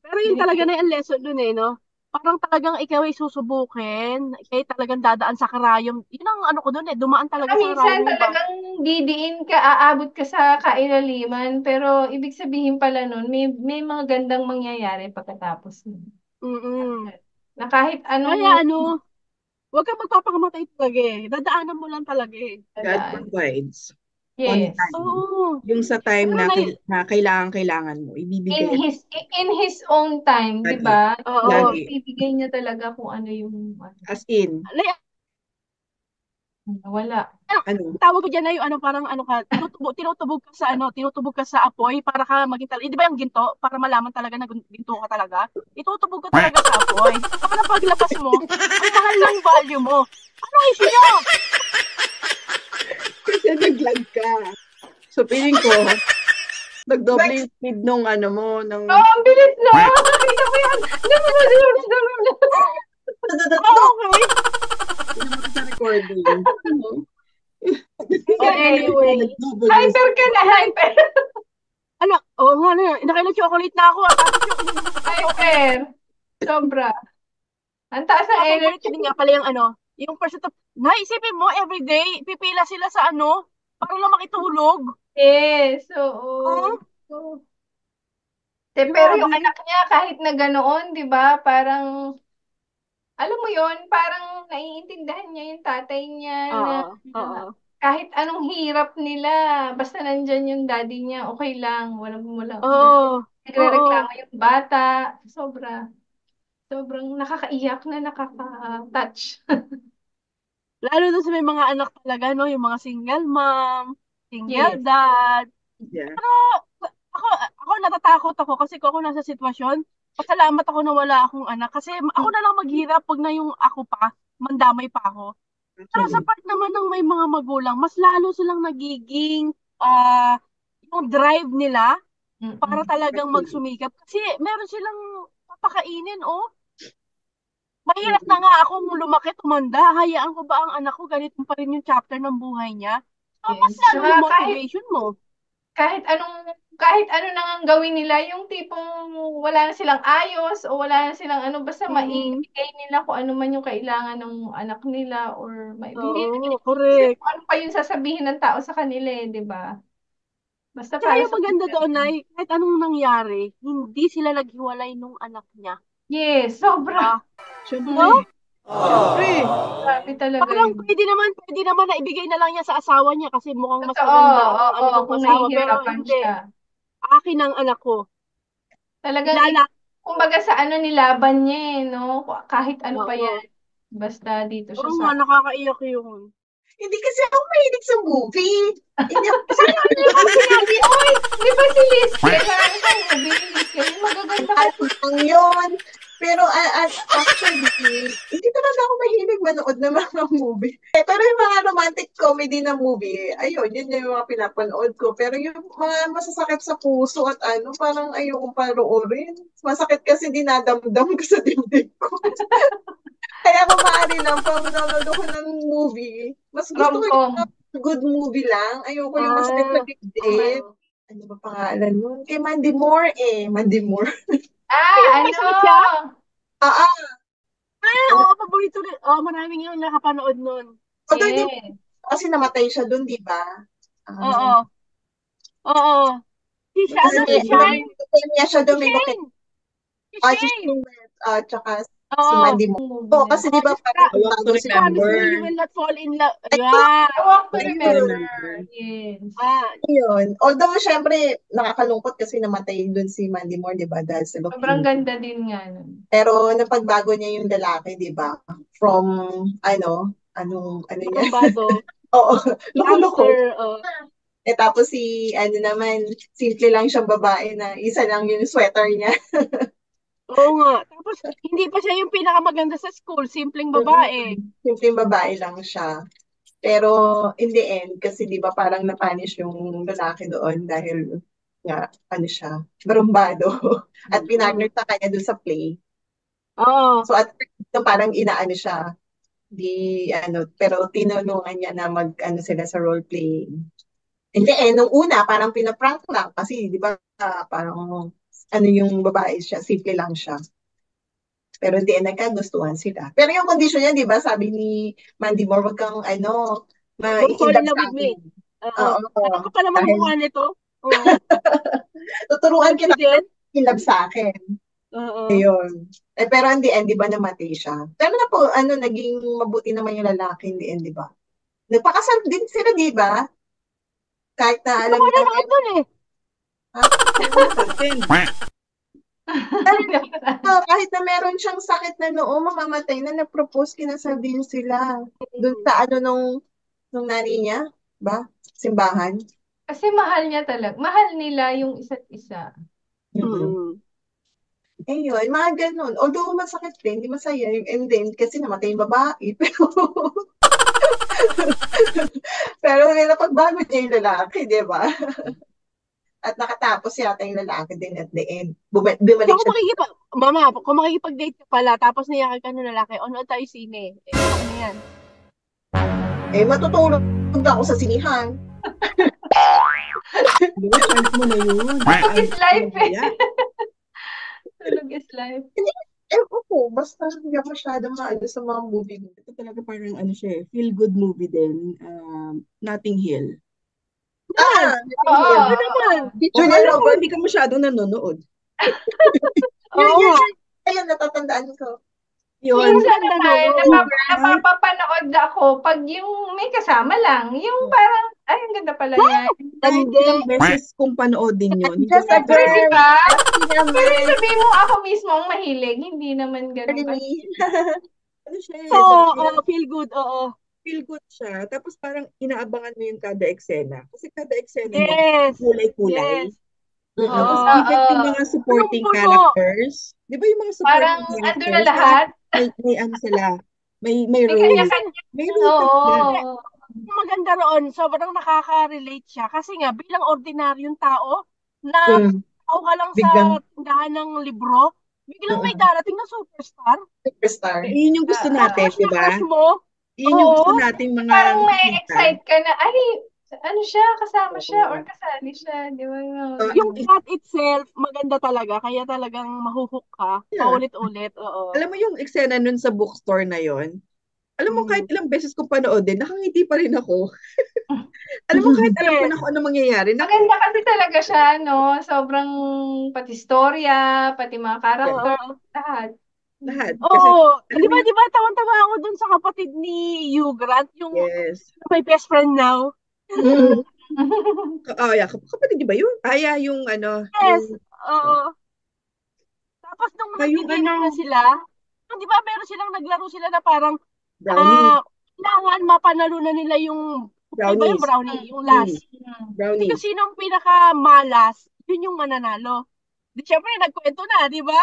Speaker 1: Pero yun talaga na yung lesson dun no? Parang talagang ikaw ay susubukin, ikaw ay talagang dadaan sa karayom. Yun ang ano ko dun dumaan talaga
Speaker 2: Saka
Speaker 1: sa
Speaker 2: minsan
Speaker 1: karayom yung bata.
Speaker 2: talagang didiin ka, aabot ka sa kailaliman, pero ibig sabihin pala nun, may mga gandang mangyayari pagkatapos nun.
Speaker 1: Mm-mm.
Speaker 2: Na kahit
Speaker 1: Kaya
Speaker 2: anong
Speaker 1: huwag kang magpapakamatay talaga Dadaanan mo lang talaga
Speaker 3: God
Speaker 2: dadaan.
Speaker 3: provides on
Speaker 2: Yes.
Speaker 3: time.
Speaker 1: Oo.
Speaker 3: Yung sa time
Speaker 1: Pero
Speaker 3: na kailangan mo,
Speaker 2: In
Speaker 3: ibibigay
Speaker 2: his own time, di
Speaker 3: lagi.
Speaker 2: ba?
Speaker 1: Oo.
Speaker 3: Lagi.
Speaker 2: Ibibigay niya talaga kung ano yung
Speaker 3: As in,
Speaker 2: wala.
Speaker 3: ano,
Speaker 1: Tawag ko diyan na yung parang tinutubog ka sa tinutubog ka sa apoy para ka maging di ba yung ginto para malaman talaga na ginto ka talaga. Itutubog ka talaga sa apoy. Para paglabas mo, ang mahal ng value mo. Ano issue nyo?
Speaker 3: kasi naglag ka. So, feeling ko, nagdoble yung speed nung mo, ng
Speaker 2: Oh, ang bilis na! Nakita ko yan!
Speaker 1: Okay.
Speaker 3: sa recording.
Speaker 1: Oh, anyway.
Speaker 3: Nagdoble yung
Speaker 2: Hyper ka na, hyper!
Speaker 1: Nakailang chocolate na ako. Tapos
Speaker 2: Hyper! Sobra. Ang taas ng
Speaker 1: favorite ko
Speaker 2: energy.
Speaker 1: din nga pala yung person to, naisipin mo, everyday, pipila sila sa para lang makitulog.
Speaker 2: Yes, oo.
Speaker 1: Oh,
Speaker 2: So, pero yung
Speaker 1: grabe.
Speaker 2: anak niya, kahit na ganoon, di ba, parang, alam mo yon parang naiintindihan niya yung tatay niya na
Speaker 1: Oo, oo.
Speaker 2: kahit anong hirap nila, basta nandyan yung daddy niya, okay lang, walang
Speaker 1: Oo, oo.
Speaker 2: nagre-reklamo yung bata, sobrang nakakaiyak na nakaka-touch.
Speaker 1: Lalo na sa may mga anak talaga, no? Yung mga single mom, single
Speaker 2: Yes.
Speaker 1: dad.
Speaker 3: Yeah.
Speaker 1: Pero ako natatakot ako kasi kung ako nasa sitwasyon, pasalamat ako na wala akong anak kasi ako na lang maghirap pag na yung ako pa, mandamay pa ako. Pero sa
Speaker 3: Actually,
Speaker 1: part naman ng may mga magulang, mas lalo silang nagiging ah yung drive nila para
Speaker 2: Mm-mm.
Speaker 1: talagang
Speaker 3: actually.
Speaker 1: magsumikap kasi meron silang papakainin Mahirap na
Speaker 3: Mm.
Speaker 1: nga akong lumaki, tumanda. Hayaan ko ba ang anak ko ganito pa rin yung chapter ng buhay niya? So, mas
Speaker 2: Yes.
Speaker 1: lalo
Speaker 2: Tsaka
Speaker 1: yung
Speaker 2: kahit
Speaker 1: motivation mo.
Speaker 2: kahit kahit ano nang ang gawin nila, yung tipong wala na silang ayos o wala na silang basta
Speaker 1: Mm.
Speaker 2: maibigay nila kung ano man yung kailangan ng anak nila or hindi nila
Speaker 1: Oo,
Speaker 2: iniisip
Speaker 1: correct.
Speaker 2: kung ano pa yung sasabihin ng tao sa kanila di ba? Basta
Speaker 1: Tsaka
Speaker 2: para
Speaker 1: yung
Speaker 2: sa
Speaker 1: maganda doon
Speaker 2: kanila.
Speaker 1: ay kahit anong nangyari, hindi sila naghiwalay nung anak niya.
Speaker 2: Yes, sobra.
Speaker 1: Ah,
Speaker 3: Siyempre.
Speaker 1: no?
Speaker 3: Siyempre.
Speaker 2: Grabe talaga
Speaker 1: Parang
Speaker 2: yun.
Speaker 1: pwede naman na ibigay na lang niya sa asawa niya kasi mukhang mas
Speaker 2: Totoo,
Speaker 1: maganda ang
Speaker 2: oo,
Speaker 1: nung
Speaker 2: kung
Speaker 1: asawa. Pero
Speaker 2: nahihirapan
Speaker 1: hindi.
Speaker 2: siya.
Speaker 1: Akin ang anak ko.
Speaker 2: Talagang,
Speaker 1: Lala.
Speaker 2: kumbaga sa nilaban niya no? Kahit ano pa
Speaker 1: Oo.
Speaker 2: yan. Basta dito siya
Speaker 1: Oo
Speaker 2: sa
Speaker 1: nga, nakakaiyak yun.
Speaker 4: Hindi kasi ako mahilig sa movie. Hindi ako kasi
Speaker 2: Di ba sinabi, oy, di ba si Liz Kay? Marami kang movie ni Liz Kay. Magaganda ka.
Speaker 4: lang yun. Pero actually, hindi talaga ako mahilig manood ng mga movie. Pero yung mga romantic comedy na movie, ayun, yun yung mga pinapanood ko. Pero yung mga masasakit sa puso at parang ayokong panoorin. Masakit kasi dinadamdam ko sa dibdib ko. Kaya kung maaari lang, pag nanonood ako ng movie, mas gusto ko yung
Speaker 2: Rom-com.
Speaker 4: good movie lang. Ayoko yung masakit sa
Speaker 1: Ah,
Speaker 4: dibdib. Ano ba pangalan nun? Kay Mandy Moore Mandy Moore.
Speaker 1: yung
Speaker 2: Ah,
Speaker 1: may sakit siya?
Speaker 4: Ah, ano?
Speaker 1: Oo, paborito rin. Maraming yung nakapanood nun.
Speaker 4: Although hindi
Speaker 2: yes.
Speaker 4: kasi namatay siya dun, di ba?
Speaker 1: Oo.
Speaker 4: Ah,
Speaker 1: Oo. Si
Speaker 4: kasi
Speaker 1: Shine?
Speaker 4: may leukemia siya
Speaker 1: Si
Speaker 4: dun, may leukemia.
Speaker 1: Shane! Si
Speaker 4: Si
Speaker 1: Shane!
Speaker 4: Shane, tsaka Si
Speaker 1: Oo.
Speaker 4: Mandy Moore.
Speaker 2: Movie
Speaker 4: Oo,
Speaker 2: na.
Speaker 4: kasi di ba
Speaker 1: Promise,
Speaker 4: parang
Speaker 3: I want to
Speaker 4: bago si
Speaker 3: remember.
Speaker 1: promise me you will not fall in love. Yeah.
Speaker 2: I want to
Speaker 3: I want to
Speaker 2: remember.
Speaker 3: remember.
Speaker 2: Yes.
Speaker 4: yun. Although, syempre, nakakalungkot kasi namatay dun si Mandy Moore, di ba? Dahil sa
Speaker 2: Sobrang
Speaker 4: leukemia.
Speaker 2: ganda din nga nun.
Speaker 4: Pero napagbago niya yung lalaki, di ba? From, ano niya?
Speaker 1: Marumbado.
Speaker 4: Oo, loko-loko.
Speaker 1: Gangster.
Speaker 4: Tapos si, naman, simple lang siyang babae na isa lang yung sweater niya.
Speaker 1: Oo nga. Tapos, hindi pa siya yung pinakamaganda sa school. Simpleng babae.
Speaker 4: Simpleng babae lang siya. Pero in the end, kasi di ba parang na-punish yung lalaki doon dahil nga, siya, barumbado. At pinartner sa kanya doon sa play.
Speaker 1: Oo.
Speaker 4: So at first, parang inaano siya, pero tinulungan niya na sila sa role playing. And then, nung una, parang pinaprank lang kasi, di ba, parang, yung babae siya, simple lang siya. Pero hindi, nagkagustuhan sila. Pero yung condition niya, di ba, sabi ni Mandy Moore, wag kang,
Speaker 1: Don't fall in
Speaker 4: ma-i-love
Speaker 1: love
Speaker 4: sa
Speaker 1: with me.
Speaker 4: akin.
Speaker 1: Oo.
Speaker 4: Oo.
Speaker 1: Ano ka pala
Speaker 4: Dahil,
Speaker 1: magmukha nito? Oo.
Speaker 4: tuturuan kita
Speaker 1: Confident.
Speaker 4: i-love sa akin.
Speaker 1: Oo.
Speaker 4: Ayun. Pero in the end, di ba, namatay siya. Pero na po, naging mabuti naman yung lalaki in the end, di ba? Nagpakasal din sila, di ba? Kahit na
Speaker 1: Hindi
Speaker 4: alam
Speaker 1: ako
Speaker 4: niya,
Speaker 1: nanood dun eh.
Speaker 4: kahit na meron siyang sakit na noo, mamamatay na, nag-propose, kinasal din sila. Doon sa nung nanay niya, ba? Simbahan.
Speaker 2: Kasi mahal niya talaga. Mahal nila yung isa't isa.
Speaker 1: Mm-mm.
Speaker 4: Ayun, mga ganun. Although masakit din, di masaya. And then, kasi namatay yung babae. Pero napagbago niya yung lalaki, di ba? At nakatapos yata yung lalaki din at the end.
Speaker 1: So,
Speaker 4: Bumalik siya.
Speaker 1: Mama, kung makikipag-date ka pala, tapos niyakan ka ng lalaki, ano tayo sine? Ano yan?
Speaker 4: Matutulog ako sa sinihan.
Speaker 3: Diba, chance mo na yun.
Speaker 2: Tulog is life eh.
Speaker 3: Yeah.
Speaker 2: Tulog is life.
Speaker 4: Basta hindi ako masyadong maano sa mga movie.
Speaker 3: Ito talaga parang siya feel good movie din. Notting Hill.
Speaker 1: Naman!
Speaker 2: Oo.
Speaker 1: Ano naman?
Speaker 4: Julia
Speaker 3: Akala ko
Speaker 4: Roberts.
Speaker 3: hindi ka masyadong nanonood.
Speaker 1: Oo nga.
Speaker 4: Ayun, natatandaan ko.
Speaker 3: Yun.
Speaker 2: Minsan naman,
Speaker 1: nanonood.
Speaker 2: napapanood ako pag yung may kasama lang. Yung parang, ay, ang ganda pala yan.
Speaker 3: Kahit
Speaker 1: Hindi.
Speaker 3: ilang beses kung panoodin yun. Hindi
Speaker 4: Just a
Speaker 3: ko
Speaker 2: Pero di
Speaker 4: girl.
Speaker 2: ba?
Speaker 4: Happy naman.
Speaker 2: Pero sabihin mo ako mismo ang mahilig, hindi naman ganun
Speaker 4: Really?
Speaker 3: siya
Speaker 1: So,
Speaker 3: parang
Speaker 1: feel good, oo.
Speaker 3: feel good siya. Tapos parang inaabangan mo yung kada eksena. Kasi kada eksena niya,
Speaker 1: Yes.
Speaker 3: kulay-kulay.
Speaker 1: Yes.
Speaker 3: Tapos
Speaker 1: Oo.
Speaker 3: even yung mga supporting
Speaker 1: Punong-puno.
Speaker 3: characters, di ba yung mga
Speaker 2: Parang
Speaker 3: supporting
Speaker 2: ando na
Speaker 3: characters,
Speaker 2: lahat.
Speaker 3: may sila, may
Speaker 2: May
Speaker 3: role.
Speaker 2: kanya-kanya.
Speaker 3: May role talaga.
Speaker 2: Oo.
Speaker 1: Ang maganda roon, sobrang nakaka-relate siya. Kasi nga, bilang ordinaryong tao, na tao ka lang sa
Speaker 4: Biglang
Speaker 1: tindahan ng libro, biglang may darating na superstar.
Speaker 4: superstar.
Speaker 3: Yun yung gusto natin,
Speaker 1: Crush
Speaker 3: di
Speaker 1: na
Speaker 3: ba?
Speaker 1: crush mo.
Speaker 3: Yun yung gusto
Speaker 1: Oo.
Speaker 3: nating mga
Speaker 2: Parang may
Speaker 3: nakikita.
Speaker 2: excite ka na, ay, ano siya, kasama siya, or kasali siya, di ba?
Speaker 1: Yung plot itself, maganda talaga. Kaya talagang mahuhook ka.
Speaker 3: Yeah.
Speaker 1: Paulit-ulit. Oo.
Speaker 3: Alam mo yung eksena nun sa bookstore na yon. Alam mo, kahit ilang beses kong panoodin, nakangiti pa rin ako. Alam mo, kahit alam ko na kung ano mangyayari.
Speaker 2: Maganda kasi talaga siya, no? Sobrang pati storya, pati mga character, lahat.
Speaker 3: Lahat. Kasi,
Speaker 1: Oo.
Speaker 3: alam mo
Speaker 1: Di ba, tawan-tawa ako dun sa kapatid ni Hugh Grant, yung
Speaker 3: yes.
Speaker 1: my best friend now.
Speaker 3: Yeah. Kapatid, di ba yun? Yung
Speaker 1: Yes. Oo. Tapos nung nag-dinner na sila, di ba meron silang naglaro sila na parang
Speaker 3: brownie.
Speaker 1: kailangan mapanalo na nila yung di ba yung brownie, yung last. Kasi kung sino ang pinaka-malas, yun yung mananalo. Di syempre, nagkwento na, di ba?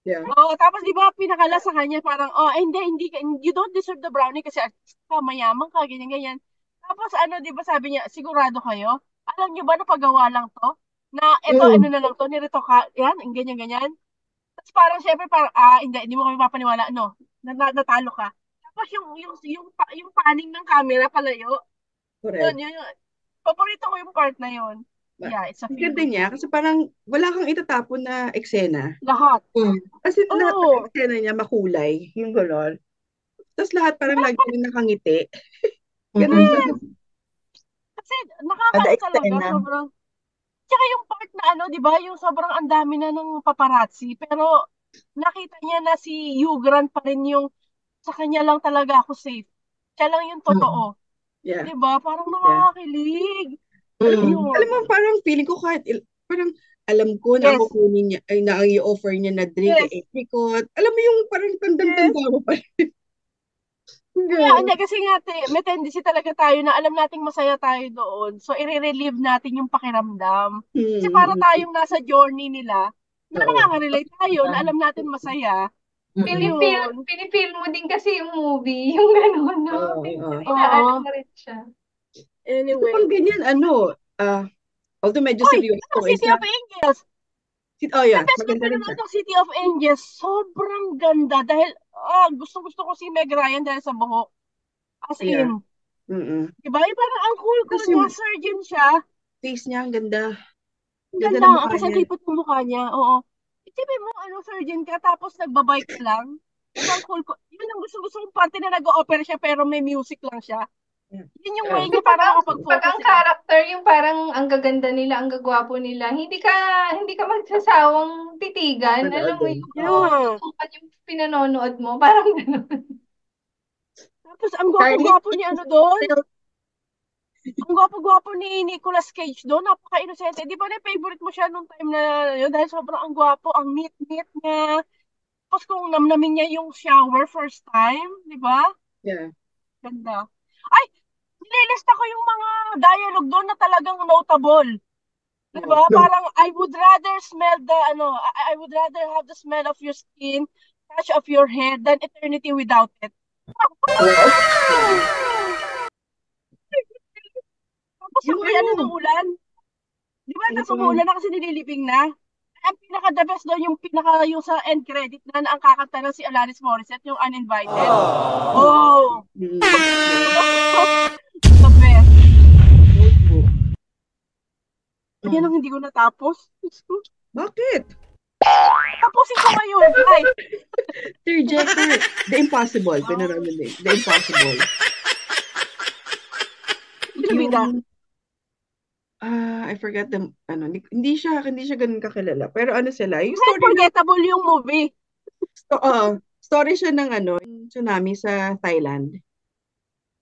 Speaker 3: Yeah.
Speaker 1: Oo, tapos di ba pinakala sa kanya parang, hindi, you don't deserve the brownie kasi artist ka, mayaman ka, ganyan. Tapos di ba sabi niya, sigurado kayo? Alam niyo ba na paggawa lang to? Na eto, na lang to, nirito ka, yan, ganyan. Tapos parang syempre, hindi mo kami mapaniwala, natalo ka. Tapos yung panning ng camera palayo,
Speaker 3: Correct.
Speaker 1: yun, paborito ko yung part na yun. Yeah, it's a feel
Speaker 3: Ganda niya kasi parang wala kang itatapon na eksena.
Speaker 1: Lahat.
Speaker 3: Kasi lahat ng eksena niya makulay, yung gano'n. Tapos lahat parang lagi rin nakangiti. Ganun siya.
Speaker 1: Kasi nakakano talaga, sobrang. Tsaka yung part na di ba, yung sobrang ang dami na ng paparazzi, pero nakita niya na si Hugh Grant pa rin yung sa kanya lang talaga ako safe. Siya lang yung totoo.
Speaker 3: Yeah.
Speaker 1: Diba? Parang
Speaker 3: Yeah.
Speaker 1: nakakakilig.
Speaker 3: Alam mo, parang feeling ko kahit, parang alam ko na
Speaker 1: Yes.
Speaker 3: ako kunin niya, ay na ang i-offer niya na drink,
Speaker 1: Yes.
Speaker 3: apricot. Alam mo yung parang tandang-tanda mo pa rin.
Speaker 1: Kaya, kasi nga, may tendency talaga tayo na alam nating masaya tayo doon. So, i-relieve natin yung pakiramdam. Kasi para tayong nasa journey nila, na
Speaker 3: Oo.
Speaker 1: nakaka-relate tayo, na alam natin masaya.
Speaker 2: Pinipil mo din kasi yung movie, yung gano'n, no? Inaalam mo rin siya.
Speaker 1: Anyway.
Speaker 3: Pang ganyan, although medyo seryoso.
Speaker 1: City of Angels.
Speaker 3: Oh, yeah.
Speaker 1: The best ko pinanood ng City of Angels, sobrang ganda. Dahil, gusto ko si Meg Ryan dahil sa buhok. As in. Diba? Parang ang cool niya, surgeon siya.
Speaker 3: Face niya, ang ganda.
Speaker 1: Ganda ang kasi lipot ng mukha niya. Oo. Isipin mo, surgeon ka, tapos nagbabike ka lang. Ang cool ko. Yun ang gusto kong parte na nag-opera siya, pero may music lang siya. Yun yung way niya para makapag-focus.
Speaker 2: Pag ang character, yung parang ang gaganda nila, ang gagwapo nila, hindi ka magsasawang titigan. Alam mo yung pinanonood mo, parang gano'n.
Speaker 1: Tapos ang gwapo-gwapo ni doon. Ang gwapo-gwapo ni Nicolas Cage doon, napaka-inosente. Di ba na-favorite mo siya nung time na yun? Dahil sobrang ang gwapo, ang neat-neat niya. Tapos kung namnamin niya yung shower first time, di ba?
Speaker 3: Yeah.
Speaker 1: Ganda. Ay, nililista ko yung mga dialogue doon na talagang notable. Di ba? Parang, I would rather I would rather have the smell of your skin, touch of your head, than eternity without it. Tapos yung ng ulan. Di ba, tapos umuulan na kasi nililibing na. Ang pinaka-the best doon, yung sa end credit na ang kakanta na si Alanis Morissette, yung Uninvited. Oh! The best. Yan ang hindi ko natapos.
Speaker 3: Bakit?
Speaker 1: Tapusin ko ngayon. Hi.
Speaker 3: Sir Jekyll, The Impossible. Pinanood din. The Impossible. I forgot them, hindi siya ganun kakilala. Pero sila, yung story
Speaker 1: unforgettable yung movie.
Speaker 3: Story siya ng tsunami sa Thailand.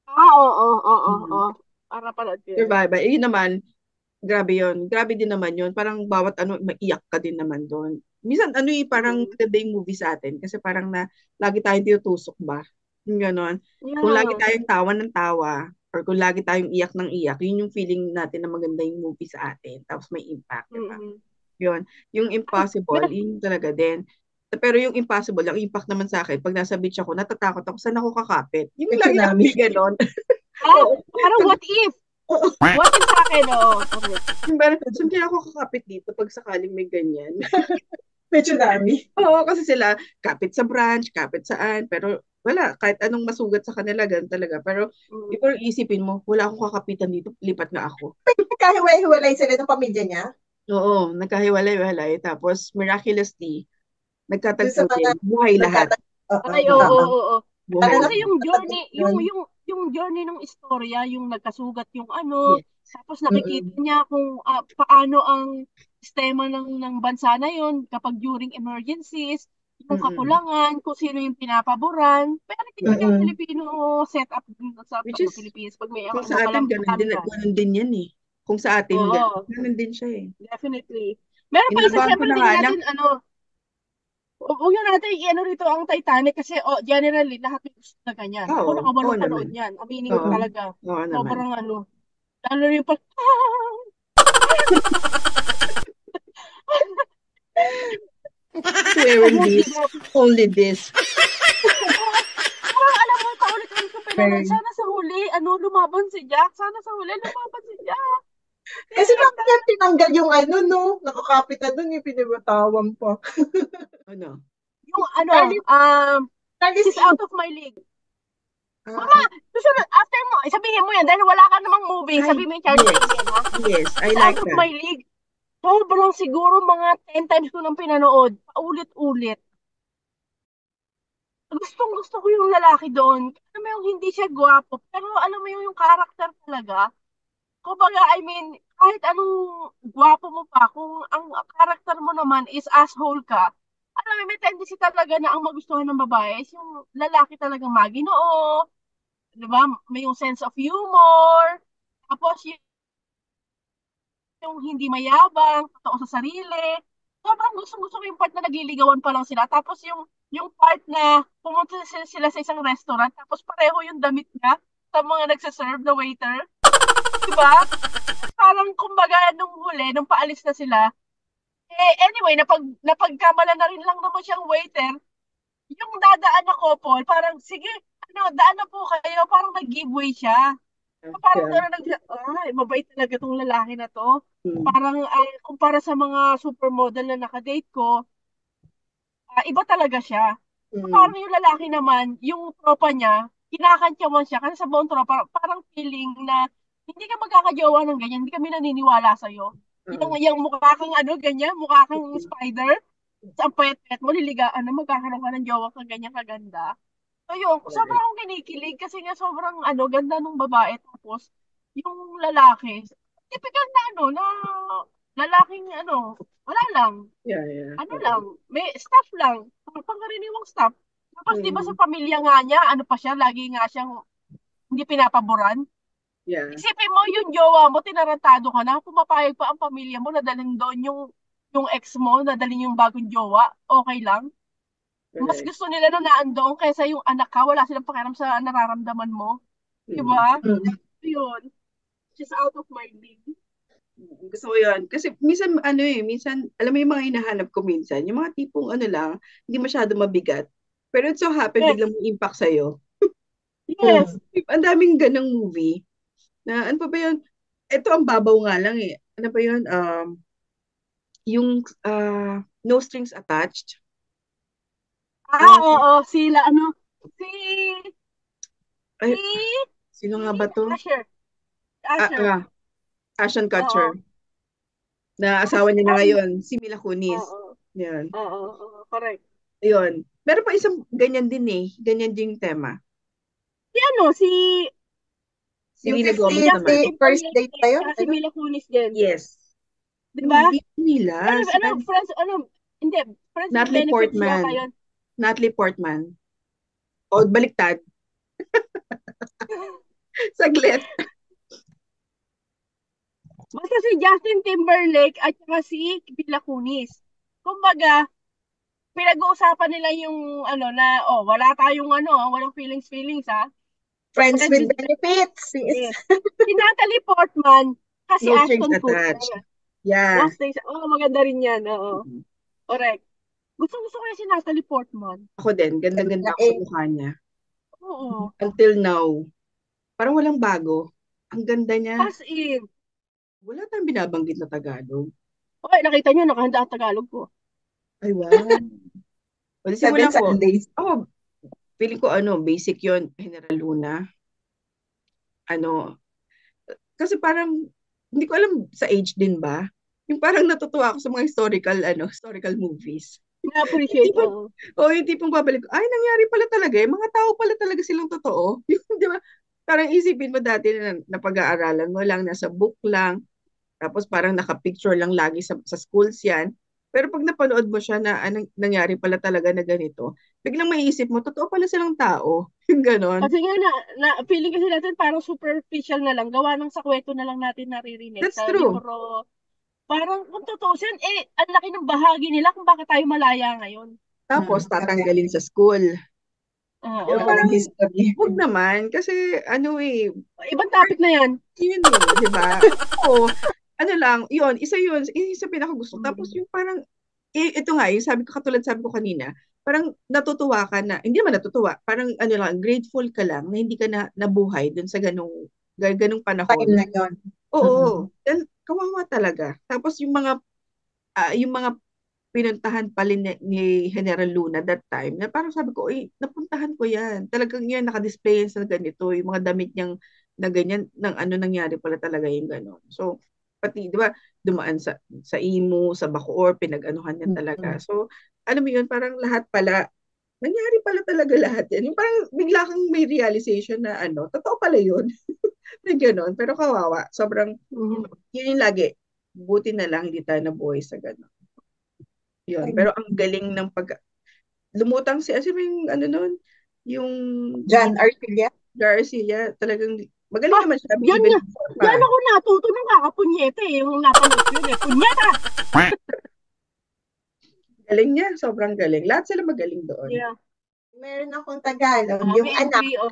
Speaker 1: Oo. Para pala din.
Speaker 3: Survival. Yun naman, grabe yun. Grabe din naman yun. Parang bawat maiyak ka din naman doon. Minsan, parang maganda yung movie sa atin. Kasi parang lagi tayong tinutusok ba? Yung gano'n. Yeah. Kung lagi tayong tawa ng tawa, or kung lagi tayong iyak ng iyak, yun yung feeling natin na maganda yung movie sa atin. Tapos may impact, diba? Yun. Yung Impossible, yun talaga din. Pero yung Impossible, ang impact naman sa akin, pag nasa beach ako, natatakot ako, saan ako kakapit? Yung lagi namin gano'n.
Speaker 1: Parang what if? What if sa akin,
Speaker 3: Saan kaya ako kakapit dito pag sakaling may ganyan?
Speaker 4: May tsunami.
Speaker 3: Oo, kasi sila kapit sa branch, kapit saan, pero wala, kahit anong masugat sa kanila, ganun talaga. Pero, ikaw isipin mo, wala akong kakapitan dito, lipat nga ako.
Speaker 4: Nagkahiwalay sila ng pamilya niya?
Speaker 3: Oo, nagkahiwalay. Tapos, miraculously, nagkatagpo din, buhay lahat.
Speaker 1: Ay, oo. Kasi yung journey, yung journey ng istorya, yung nagkasugat yung tapos nakikita niya kung paano ang sistema ng bansa na yun kapag during emergencies, yung kakulangan, kung sino yung pinapaboran. Pero typical Filipino setup sa Philippines. Pag may
Speaker 3: kung sa atin, ganun din yan eh. Kung sa atin, ganun din siya eh.
Speaker 1: Definitely. Meron pa isa, siyempre din natin, huwag na natin rito ang Titanic kasi generally lahat may gusto na ganyan. Ako nakawalong panood niyan. Aminin ko talaga. Sobrang lalo rin pa.
Speaker 3: Swearing this, only this.
Speaker 1: Parang alam mo, paulit-ulit ko pinanood. Sana sa huli, lumaban si Jack.
Speaker 4: Kasi bakit yan tinanggal yung nakakapit na dun, yung pinabatawan pa.
Speaker 1: Yung she's out of my league. Mama, after mo, sabihin mo yan, dahil wala ka namang movie, sabihin mo yung Charlie Chaplin, ha?
Speaker 3: Yes, I like that.
Speaker 1: Out of my league. Sobrang siguro mga 10 times ko nang pinanood. Paulit-ulit. Gusto ko yung lalaki doon. Alam mo yung hindi siya gwapo, pero alam mo yung character talaga. Kumbaga, I mean, kahit anong gwapo mo pa, kung ang character mo naman is asshole ka, alam mo, may tendency talaga na ang magustuhan ng babae is yung lalaki talagang maginoo, di ba? May yung sense of humor, tapos yung hindi mayabang, totoo sa sarili. Sobrang gusto-gusto ko yung part na nagliligawan pa lang sila. Tapos yung part na pumunta sila sa isang restaurant, tapos pareho yung damit niya sa mga nagsaserve na waiter. Diba? Parang kumbaga nung huli, nung paalis na sila, anyway, napagkamala na rin lang naman siyang waiter, yung dadaan na couple, parang, sige, daan na po kayo, parang nag-giveaway siya. Parang
Speaker 3: Yeah.
Speaker 1: gano'n ay, mabait talaga tong lalaki na to.
Speaker 3: Mm.
Speaker 1: Parang, kumpara sa mga supermodel na nakadate ko, iba talaga siya. Parang yung lalaki naman, yung tropa niya, kinakantyawan siya kasi sa buong tropa, parang feeling na hindi ka magkakajowa ng ganyan, hindi kami naniniwala sa'yo. Yung mukha kang ganyan, mukha kang spider, sa payat-payat mo, magkakaroon ka ng jowa kang ganyan kaganda. So yun, sobrang akong kinikilig kasi nga sobrang ganda nung babae. Tapos, yung lalaki, typical na na lalaking wala lang.
Speaker 3: Yeah.
Speaker 1: Lang, may staff lang. Pangkaraniwang staff. Tapos di ba sa pamilya nga niya, pa siya, lagi nga siyang hindi pinapaboran.
Speaker 3: Yeah.
Speaker 1: Isipin mo, yung jowa mo, tinarantado ka na, pumapayag pa ang pamilya mo, nadalhin doon yung ex mo, nadalhin yung bagong jowa, okay lang. Mas
Speaker 3: Correct.
Speaker 1: gusto nila na naandoon kaysa yung anak ka, wala silang pakialam sa nararamdaman mo. Diba? Yun. Just out of my league.
Speaker 3: Gusto ko yun. Kasi minsan, minsan, alam mo yung mga hinahanap ko minsan, yung mga tipong lang, hindi masyado mabigat. Pero it so happen,
Speaker 1: Yes.
Speaker 3: biglang may impact sa'yo.
Speaker 1: Yes.
Speaker 3: Ang daming ganang movie na, ano pa ba yun? Ito ang babaw nga lang eh. Ano ba yun? Yung No Strings Attached.
Speaker 1: Oo, sila, si,
Speaker 3: Ay,
Speaker 1: si,
Speaker 3: sino nga ba to?
Speaker 1: Asher. Asher.
Speaker 3: Ashton Kutcher.
Speaker 1: Oo.
Speaker 3: Na asawa niya na ngayon, si Mila Kunis.
Speaker 1: Oo.
Speaker 3: Yan.
Speaker 1: Oo, correct.
Speaker 3: Ayun. Meron pa isang ganyan din eh. Ganyan din yung tema.
Speaker 1: Si
Speaker 3: Selena
Speaker 4: Yung
Speaker 3: Gomez
Speaker 4: 50th
Speaker 3: naman.
Speaker 4: first date pa yun?
Speaker 1: Si Mila Kunis din.
Speaker 3: Yes.
Speaker 1: Diba?
Speaker 3: Hindi nila.
Speaker 1: Friends, hindi, friends with
Speaker 3: Natalie
Speaker 1: benefits
Speaker 3: Portman.
Speaker 1: yata yun.
Speaker 3: Natalie Portman. O, baliktad. Saglit.
Speaker 1: Basta si Justin Timberlake at saka si Mila Kunis. Kumbaga, pinag-uusapan nila yung wala tayong walang feelings ha.
Speaker 4: Friends with benefits.
Speaker 1: Yes. Si Natalie Portman, kasi
Speaker 3: No
Speaker 1: Ashton
Speaker 3: strings
Speaker 1: Kutcher.
Speaker 3: attached. Yeah.
Speaker 1: Maganda rin yan. Oo. Correct. Gusto ko si Natalie Portman.
Speaker 3: Ako din. Ganda-ganda ako sa mukha niya.
Speaker 1: Oo.
Speaker 3: Until now. Parang walang bago. Ang ganda niya.
Speaker 1: As in.
Speaker 3: Wala tayong binabanggit na Tagalog.
Speaker 1: Okay, nakita niyo, nakahanda ang Tagalog ko.
Speaker 3: Ay, wow. Well,
Speaker 4: 7 Sundays.
Speaker 3: Ako, feeling ko basic yon General Luna. Kasi parang, hindi ko alam sa age din ba, yung parang natutuwa ako sa mga historical movies.
Speaker 1: Na-appreciate ko.
Speaker 3: Yung tipong babalik, ay, nangyari pala talaga, mga tao pala talaga silang totoo. Di ba? Parang isipin mo dati na napag-aaralan mo lang, nasa book lang, tapos parang naka-picture lang lagi sa schools yan. Pero pag napanood mo siya na nangyari pala talaga na ganito, biglang maiisip mo, totoo pala silang tao. Yung ganon.
Speaker 1: Kasi nga, feeling kasi natin parang superficial na lang. Gawa ng sa kwento na lang natin naririnig.
Speaker 3: That's true.
Speaker 1: Libro, parang kung tutusin, ang laki ng bahagi nila kung bakit tayo malaya ngayon.
Speaker 3: Tapos, tatanggalin sa school.
Speaker 4: Parang history.
Speaker 3: Huwag naman, kasi
Speaker 1: ibang topic na yan.
Speaker 3: Yun di ba? Oo. Isa pinakagusto. Tapos yung parang, ito nga, yung sabi ko kanina, parang natutuwa ka na, hindi naman natutuwa, parang grateful ka lang na hindi ka na nabuhay dun sa ganung panahon.
Speaker 4: Time na yun.
Speaker 3: Oo. Then, kawawa talaga. Tapos yung mga pinuntahan pala ni General Luna that time, na parang sabi ko, napuntahan ko yan. Talagang yan, nakadisplay yan sa ganito, yung mga damit niyang na ganyan, ng nangyari pala talaga yung gano'n. So, pati, di ba, dumaan sa Imo, sa Bacoor, pinag-anuhan niya talaga. So, alam mo yun, parang lahat pala, nangyari pala talaga lahat yan. Yung parang bigla kang may realization na totoo pala yun. Na gano'n, pero kawawa. Sobrang, yun yung lagi. Buti na lang, hindi tayo nabuhay sa gano'n. Yun. Pero ang galing ng lumutang si, ano yung, ano nun, yung
Speaker 4: John Arcilla.
Speaker 3: Garcia, talagang, magaling naman siya,
Speaker 1: Yan
Speaker 3: even
Speaker 1: nga.
Speaker 3: before
Speaker 1: Yan
Speaker 3: pa.
Speaker 1: ako natuto ng kakapunyete yung napanood ko yun eh. Punyeta!
Speaker 3: Galing niya, sobrang galing. Lahat sila magaling doon.
Speaker 1: Yeah.
Speaker 4: Meron akong Tagalog,
Speaker 1: May entry of...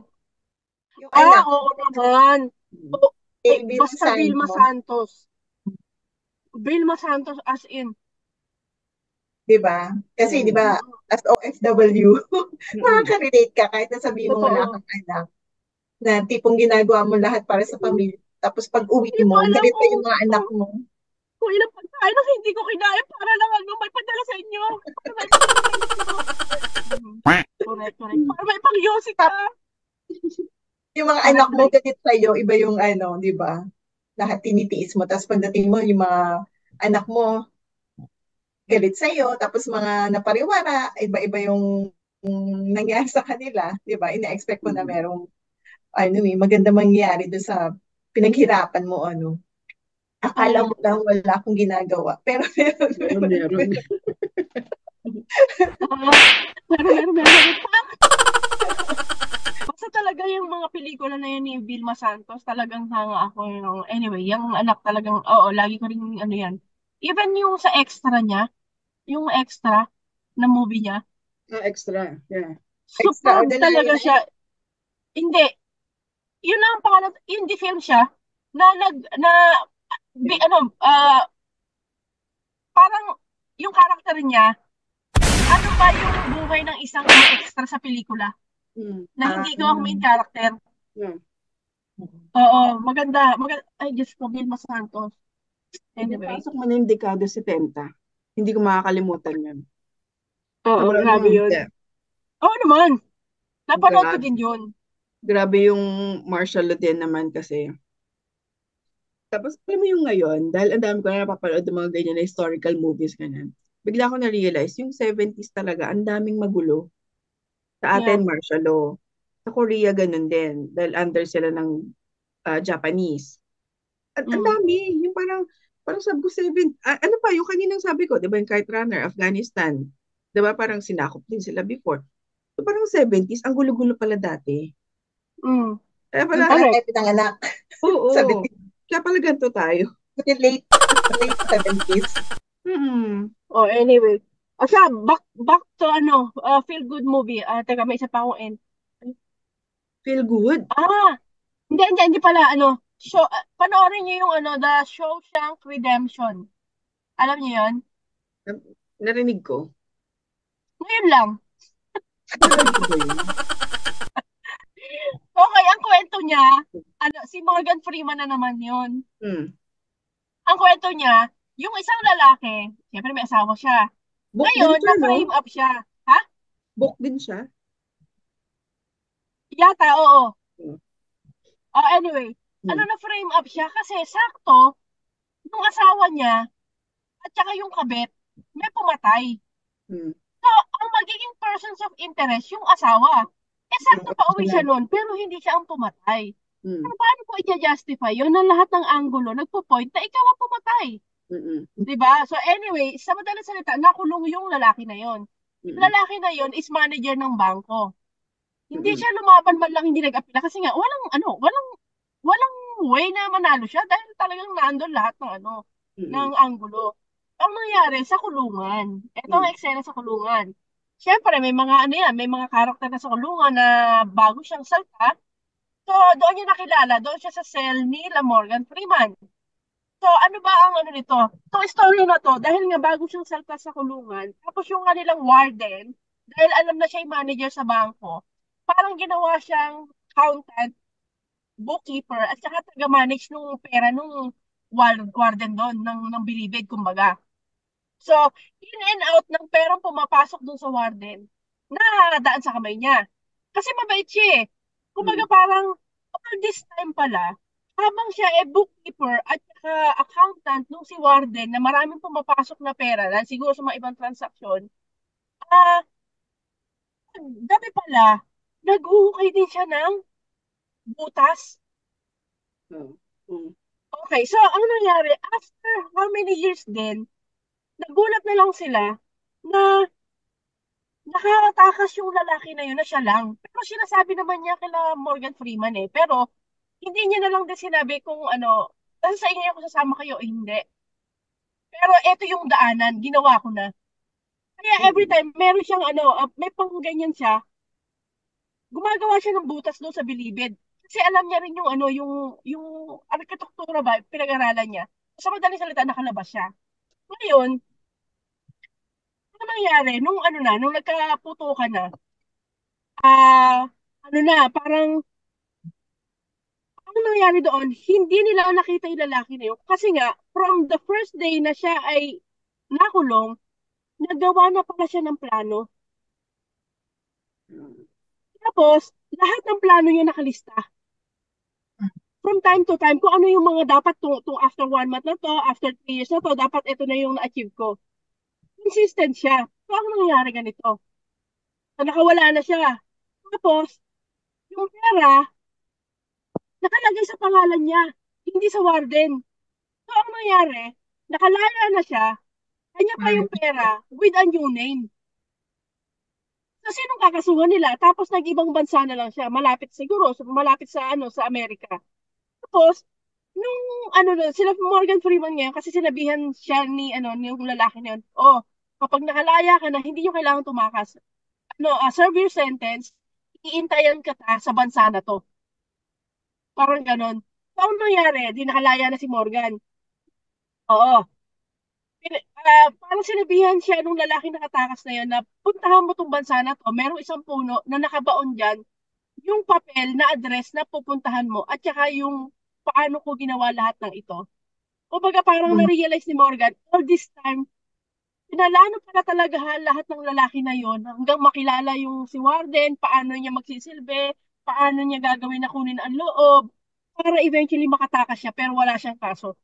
Speaker 4: yung anak,
Speaker 1: oo naman. O,
Speaker 4: Vilma
Speaker 1: basta Vilma
Speaker 4: Santos,
Speaker 1: Santos. Vilma Santos as in.
Speaker 4: di ba? Kasi di ba, as OFW, makaka-relate ka kahit na sabihin mo wala
Speaker 1: Totoo.
Speaker 4: kang anak, na tipong ginagawa mo lahat para sa pamilya. Tapos pag uwi
Speaker 1: Hindi ko
Speaker 4: mo,
Speaker 1: alam
Speaker 4: galit pa yung mga anak mo.
Speaker 1: kung ilang pagkain na hindi ko kinain para lang may padala sa inyo. Correct. Para may pang-yosi ka.
Speaker 4: Yung mga anak mo galit sa'yo, iba yung ano, di ba? Lahat tinitiis mo. Tapos pagdating mo, yung mga anak mo galit sa'yo. Tapos mga napariwara, iba-iba yung nangyari sa kanila. Di ba? Ina-expect mo na merong maganda mangyari doon sa pinaghirapan mo, ano. Akala mo lang wala akong ginagawa. Pero
Speaker 3: Meron.
Speaker 1: Meron. Basta talaga yung mga pelikula na yun ni Vilma Santos, talagang hanga ako yung, anyway, yung anak talagang, oo, lagi ko rin ano yan. Even yung sa extra niya, yung extra na movie niya,
Speaker 3: Extra, yeah.
Speaker 1: superb talaga siya. Hindi, yun ang pangalan, indie film siya, parang yung karakter niya, ano ba yung buhay ng isang extra sa pelikula na hindi ko ang main character. Oo, maganda. Ay, Diyos ko, Vilma Santos. Anyway.
Speaker 3: Pasok mo na yung dekada 70. Hindi ko makakalimutan yun.
Speaker 1: Oo, grabe yun. Oo naman. Napanood ko din yun.
Speaker 3: Grabe yung martial law din naman kasi. Tapos, alam mo yung ngayon, dahil ang dami ko na napapanood ng mga ganyan na historical movies, ganyan. Bigla ko na-realize, yung 70s talaga, ang daming magulo. Sa atin, martial law. Sa Korea, ganun din. Dahil under sila ng Japanese. At ang dami. Yung parang sabi ko, ano pa, yung kaninang sabi ko, di ba yung Kite Runner, Afghanistan. Di ba parang sinakop din sila before. So parang 70s, ang gulo-gulo pala dati. Kaya pala,
Speaker 4: anak.
Speaker 3: Oo. Kaya pala ganito tayo.
Speaker 4: Late 70s.
Speaker 1: Oh, anyway. Siya, back to feel good movie. Teka, may isa pa akong end.
Speaker 3: Feel good?
Speaker 1: Hindi pala, panoorin niyo yung The Shawshank Redemption. Alam niyo yun?
Speaker 3: Narinig ko.
Speaker 1: Ngayon lang. Okay, ang kwento niya, si Morgan Freeman na naman yun. Ang kwento niya, yung isang lalaki, siyempre may asawa siya.
Speaker 3: Book
Speaker 1: Ngayon,
Speaker 3: din siya,
Speaker 1: na-frame up siya. Ha?
Speaker 3: Book din siya?
Speaker 1: Yata, oo. Anyway, na-frame up siya kasi sakto, yung asawa niya, at saka yung kabit, may pumatay. So, ang magiging persons of interest, yung asawa. Sakto pa uwi siya noon, pero hindi siya ang pumatay. Pero paano ko i-justify yun na lahat ng angulo nagpo-point na ikaw ang pumatay? Diba? So anyway, sa madaling salita, nakulong yung lalaki na yon. Yung lalaki na yon is manager ng bangko. Hindi siya lumaban man lang, hindi nag-apila kasi nga walang way na manalo siya dahil talagang naandun lahat ng angulo. Ang nangyari sa kulungan. Ito ang eksena sa kulungan. Siyempre, may mga karakter na sa kulungan na bago siyang salta. So, doon niya nakilala. Doon siya sa cell ni Morgan Freeman. So, ano ba ang nito? Itong story na to, dahil nga bago siyang salta sa kulungan, tapos yung kanilang warden, dahil alam na siya yung manager sa bangko, parang ginawa siyang accountant, bookkeeper, at saka taga-manage nung pera nung warden doon, ng bilibid, kumbaga. So, in and out ng perang pumapasok doon sa warden, nadaan sa kamay niya. Kasi mabait siya eh. Kumbaga parang, all this time pala, habang siya bookkeeper at accountant nung si warden na maraming pumapasok na pera, dahil siguro sa mga ibang transaksyon, gabi pala, nag-uhukay din siya ng butas. Okay, so ang nangyari, after how many years din, nagulat na lang sila na nakakatakas yung lalaki na yun na siya lang. Pero sinasabi naman niya kila Morgan Freeman eh. Pero hindi niya na lang din sinabi kung ano, kasi sa inyo ako sasama kayo, eh, hindi. Pero eto yung daanan, ginawa ko na. Kaya every time, meron siyang ano, may pang ganyan siya, gumagawa siya ng butas doon sa bilibid. Kasi alam niya rin yung ano, yung arkitektura ba, pinag-aralan niya. Sa madaling salita, nakalabas siya. Ngayon, ano nangyari? Nung ano na, nung nagkaputukan na, ano na, parang, ano nangyari doon? Hindi nila nakita yung lalaki na yun. Kasi nga, from the first day na siya ay nakulong, nagawa na pala siya ng plano. Tapos, lahat ng plano niya nakalista. From time to time, kung ano yung mga dapat to after 1 month na to, after 3 years na to, dapat ito na yung na-achieve ko. Consistent siya. So, ang nangyari ganito? So, nakawala na siya. Tapos, yung pera, nakalagay sa pangalan niya, hindi sa warden. So, ang nangyari, nakalaya na siya, kanya pa yung pera with a new name. So, sinong kakasuhan nila? Tapos, nag-ibang bansa na lang siya. Malapit siguro, malapit sa, ano, sa Amerika. Tapos, nung ano na, sila Morgan Freeman ngayon, kasi sinabihan siya ni, ano, ni yung lalaki na yun, oh, kapag nakalaya ka na, hindi nyo kailangan tumakas. No, serve your sentence, iintayan ka ta sa bansa na to. Parang ganon. So, ano nangyari? Di nakalaya na si Morgan. Oo. Parang sinabihan siya nung lalaki nakatakas na yun na puntahan mo tong bansa na to, merong isang puno na nakabaon dyan, yung papel na address na pupuntahan mo at saka yung paano ko ginawa lahat ng ito. Kumbaga parang na-realize ni Morgan, all this time, pinalano pala talaga lahat ng lalaki na yon hanggang makilala yung si Warden, paano niya magsisilbi, paano niya gagawin na kunin ang loob, para eventually makatakas siya pero wala siyang kaso.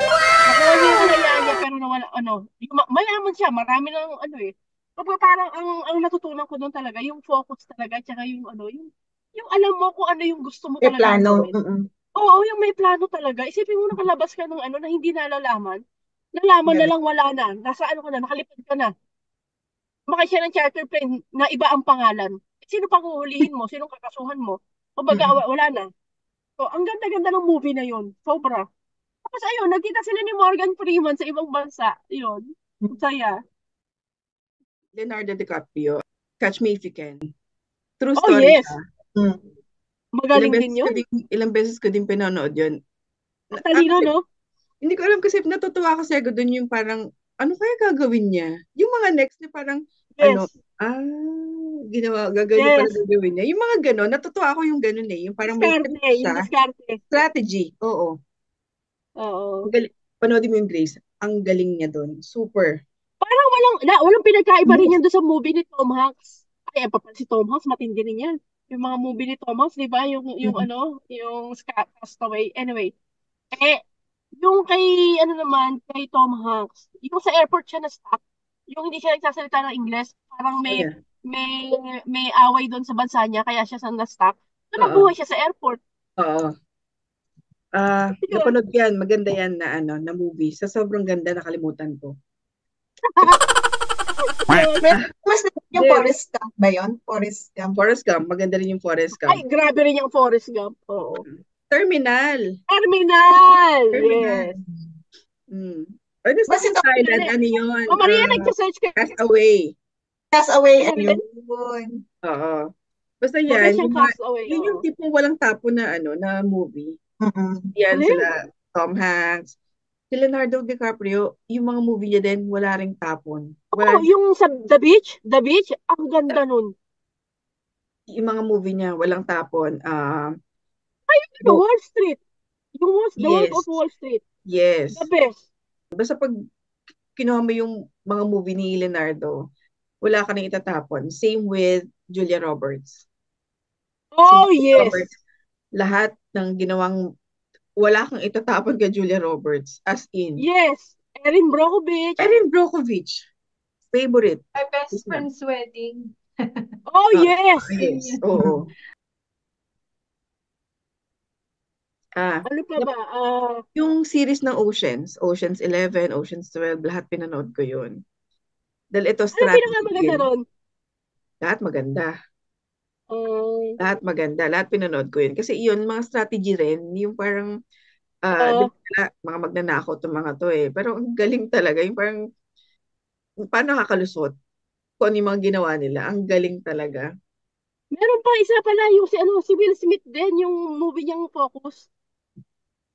Speaker 1: Nakuha niya yung kalayaan niya pero nawala, ano, mayaman siya, marami ng ano eh. Kumbaga parang ang natutunan ko doon talaga, yung focus talaga, tsaka yung ano, yung alam mo kung ano yung gusto mo
Speaker 4: May
Speaker 1: talaga
Speaker 4: plano.
Speaker 1: gawin. Oo, yung may plano talaga. Isipin mo nakalabas ka ng ano na hindi nalalaman. Nalaman na
Speaker 4: Galing.
Speaker 1: lang wala na. Nasa ano ka na, nakalipad ka na. Sumakay siya ng charter plane na iba ang pangalan. Sino pang huhulihin mo? Sinong kakasuhan mo? Kumbaga, wala na. So, ang ganda-ganda ng movie na yun. Sobra. Tapos ayun, nagkita sila ni Morgan Freeman sa ibang bansa. Yun. Ang saya.
Speaker 3: Leonardo DiCaprio, Catch Me If You Can. True
Speaker 1: Oh,
Speaker 3: story
Speaker 1: yes.
Speaker 3: siya.
Speaker 1: Magaling din yun.
Speaker 3: Ilang beses ko din pinanood yun.
Speaker 1: Ang talino,
Speaker 3: Kasi,
Speaker 1: no?
Speaker 3: hindi ko alam kasi natutuwa kasi ako dun yung parang, ano kaya gagawin niya? Yung mga next na parang, ano,
Speaker 1: Yes.
Speaker 3: gagawin niya pala
Speaker 1: Yes.
Speaker 3: gagawin niya. Yung mga gano'n, natutuwa ako yung gano'n eh. Yung parang may
Speaker 1: Diskarte.
Speaker 3: trip
Speaker 1: Yung
Speaker 3: siya.
Speaker 1: diskarte.
Speaker 3: Strategy, oo.
Speaker 1: Oo.
Speaker 3: Panoodin mo yung Grace. Ang galing niya doon. Super.
Speaker 1: Parang walang pinagkaiba rin yan doon sa movie ni Tom Hanks. Ay, si Tom Hanks, matindi rin yan. Yung mga movie ni Tom Hanks, di ba? Yung ano, yung Castaway. Anyway, eh, yung kay, ano naman, kay Tom Hanks, yung sa airport siya na-stuck, yung hindi siya nagsasalita ng Ingles, parang
Speaker 3: Oh, yeah.
Speaker 1: may away doon sa bansa niya, kaya siya sa na-stuck. So,
Speaker 3: Oo.
Speaker 1: nabuhay siya sa airport.
Speaker 3: Oo.
Speaker 1: Yun.
Speaker 3: Napanood yan. Maganda yan na, ano, na movie. Sa sobrang ganda, nakalimutan ko.
Speaker 4: Mas yung Forrest Gump ba yun? Forrest Gump.
Speaker 3: Forrest Gump. Maganda rin yung Forrest
Speaker 1: Ay,
Speaker 3: Gump.
Speaker 1: grabe rin yung Forrest Gump. Oo.
Speaker 3: Terminal.
Speaker 1: Terminal!
Speaker 4: Terminal.
Speaker 1: Yes.
Speaker 3: Or the
Speaker 4: Basta
Speaker 3: second Thailand, ano yun?
Speaker 1: O, Maria, nagsasearch ka.
Speaker 3: Castaway.
Speaker 4: Castaway.
Speaker 1: Ano rin?
Speaker 4: Ayun.
Speaker 3: Oo. Basta
Speaker 1: Maganda
Speaker 3: yan,
Speaker 1: siyang Castaway.
Speaker 3: yun yung
Speaker 1: Oo.
Speaker 3: tipong walang tapo na, ano, na movie. Yan
Speaker 1: Alin?
Speaker 3: sila, Tom Hanks. Si Leonardo DiCaprio, yung mga movie niya din, wala ring tapon.
Speaker 1: Oo, yung sa The Beach, ang ganda nun.
Speaker 3: Yung mga movie niya, walang tapon.
Speaker 1: Ay, Wall Street. The Wolf
Speaker 3: Yes.
Speaker 1: of Wall Street.
Speaker 3: Yes.
Speaker 1: The best.
Speaker 3: Basta pag kinuha mo yung mga movie ni Leonardo, wala ka nang itatapon. Same with Julia Roberts.
Speaker 1: Oh,
Speaker 3: Si Julia
Speaker 1: yes.
Speaker 3: Roberts, lahat ng ginawang, wala kang itatapon kay Julia Roberts. As in.
Speaker 1: Yes. Erin Brockovich.
Speaker 3: Erin Brockovich. Favorite.
Speaker 2: My best friend's wedding.
Speaker 1: Oh, yes.
Speaker 3: Yes. Oo.
Speaker 1: Ano pa ba?
Speaker 3: Yung series ng Oceans 11, Oceans 12, lahat pinanood ko yun. Dahil ito
Speaker 1: Ano
Speaker 3: strategy
Speaker 1: pinakamaganda
Speaker 3: din.
Speaker 1: ron?
Speaker 3: Lahat maganda.
Speaker 1: Um,
Speaker 3: Lahat maganda. Lahat pinanood ko yun. Kasi yun, mga strategy rin. Yung parang, di
Speaker 1: uh,
Speaker 3: ba, mga magnanakaw itong mga to eh. Pero ang galing talaga. Yung parang, paano nakakalusot? Kung ano yung mga ginawa nila. Ang galing talaga.
Speaker 1: meron pa isa pala yung si Will Smith din, yung movie niyang Focus.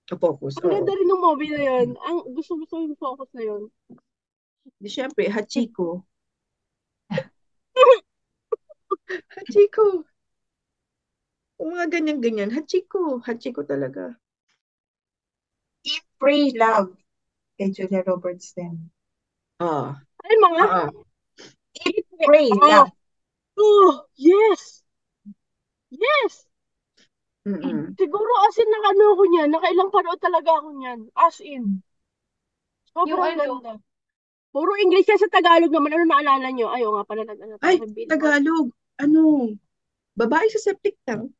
Speaker 3: Focus,
Speaker 1: Ang
Speaker 3: oo.
Speaker 1: ganda rin ng movie na yun. Ang gusto yung Focus na yun.
Speaker 3: Di syempre, Hachiko. Hachiko. Kung mga ganyan-ganyan, Hachiko. Hachiko talaga.
Speaker 4: Eat, Pray, Love kay Julia Roberts din.
Speaker 3: Ah.
Speaker 1: Ay, mga
Speaker 4: Eat, Pray,
Speaker 1: oh,
Speaker 4: Love.
Speaker 1: oh, yes. Yes.
Speaker 3: Mm-mm.
Speaker 1: Siguro as in nakano ako niyan, nakailang panood talaga ako niyan. As in,
Speaker 2: Yung
Speaker 1: sobrang
Speaker 2: ano,
Speaker 1: ganda. Puro English yan sa Tagalog naman. Ano naalala nyo? Ay, oo nga pala, nag-ano
Speaker 3: Ay,
Speaker 1: tayo, binwatch.
Speaker 3: Tagalog. Ano? Babae sa septic tank.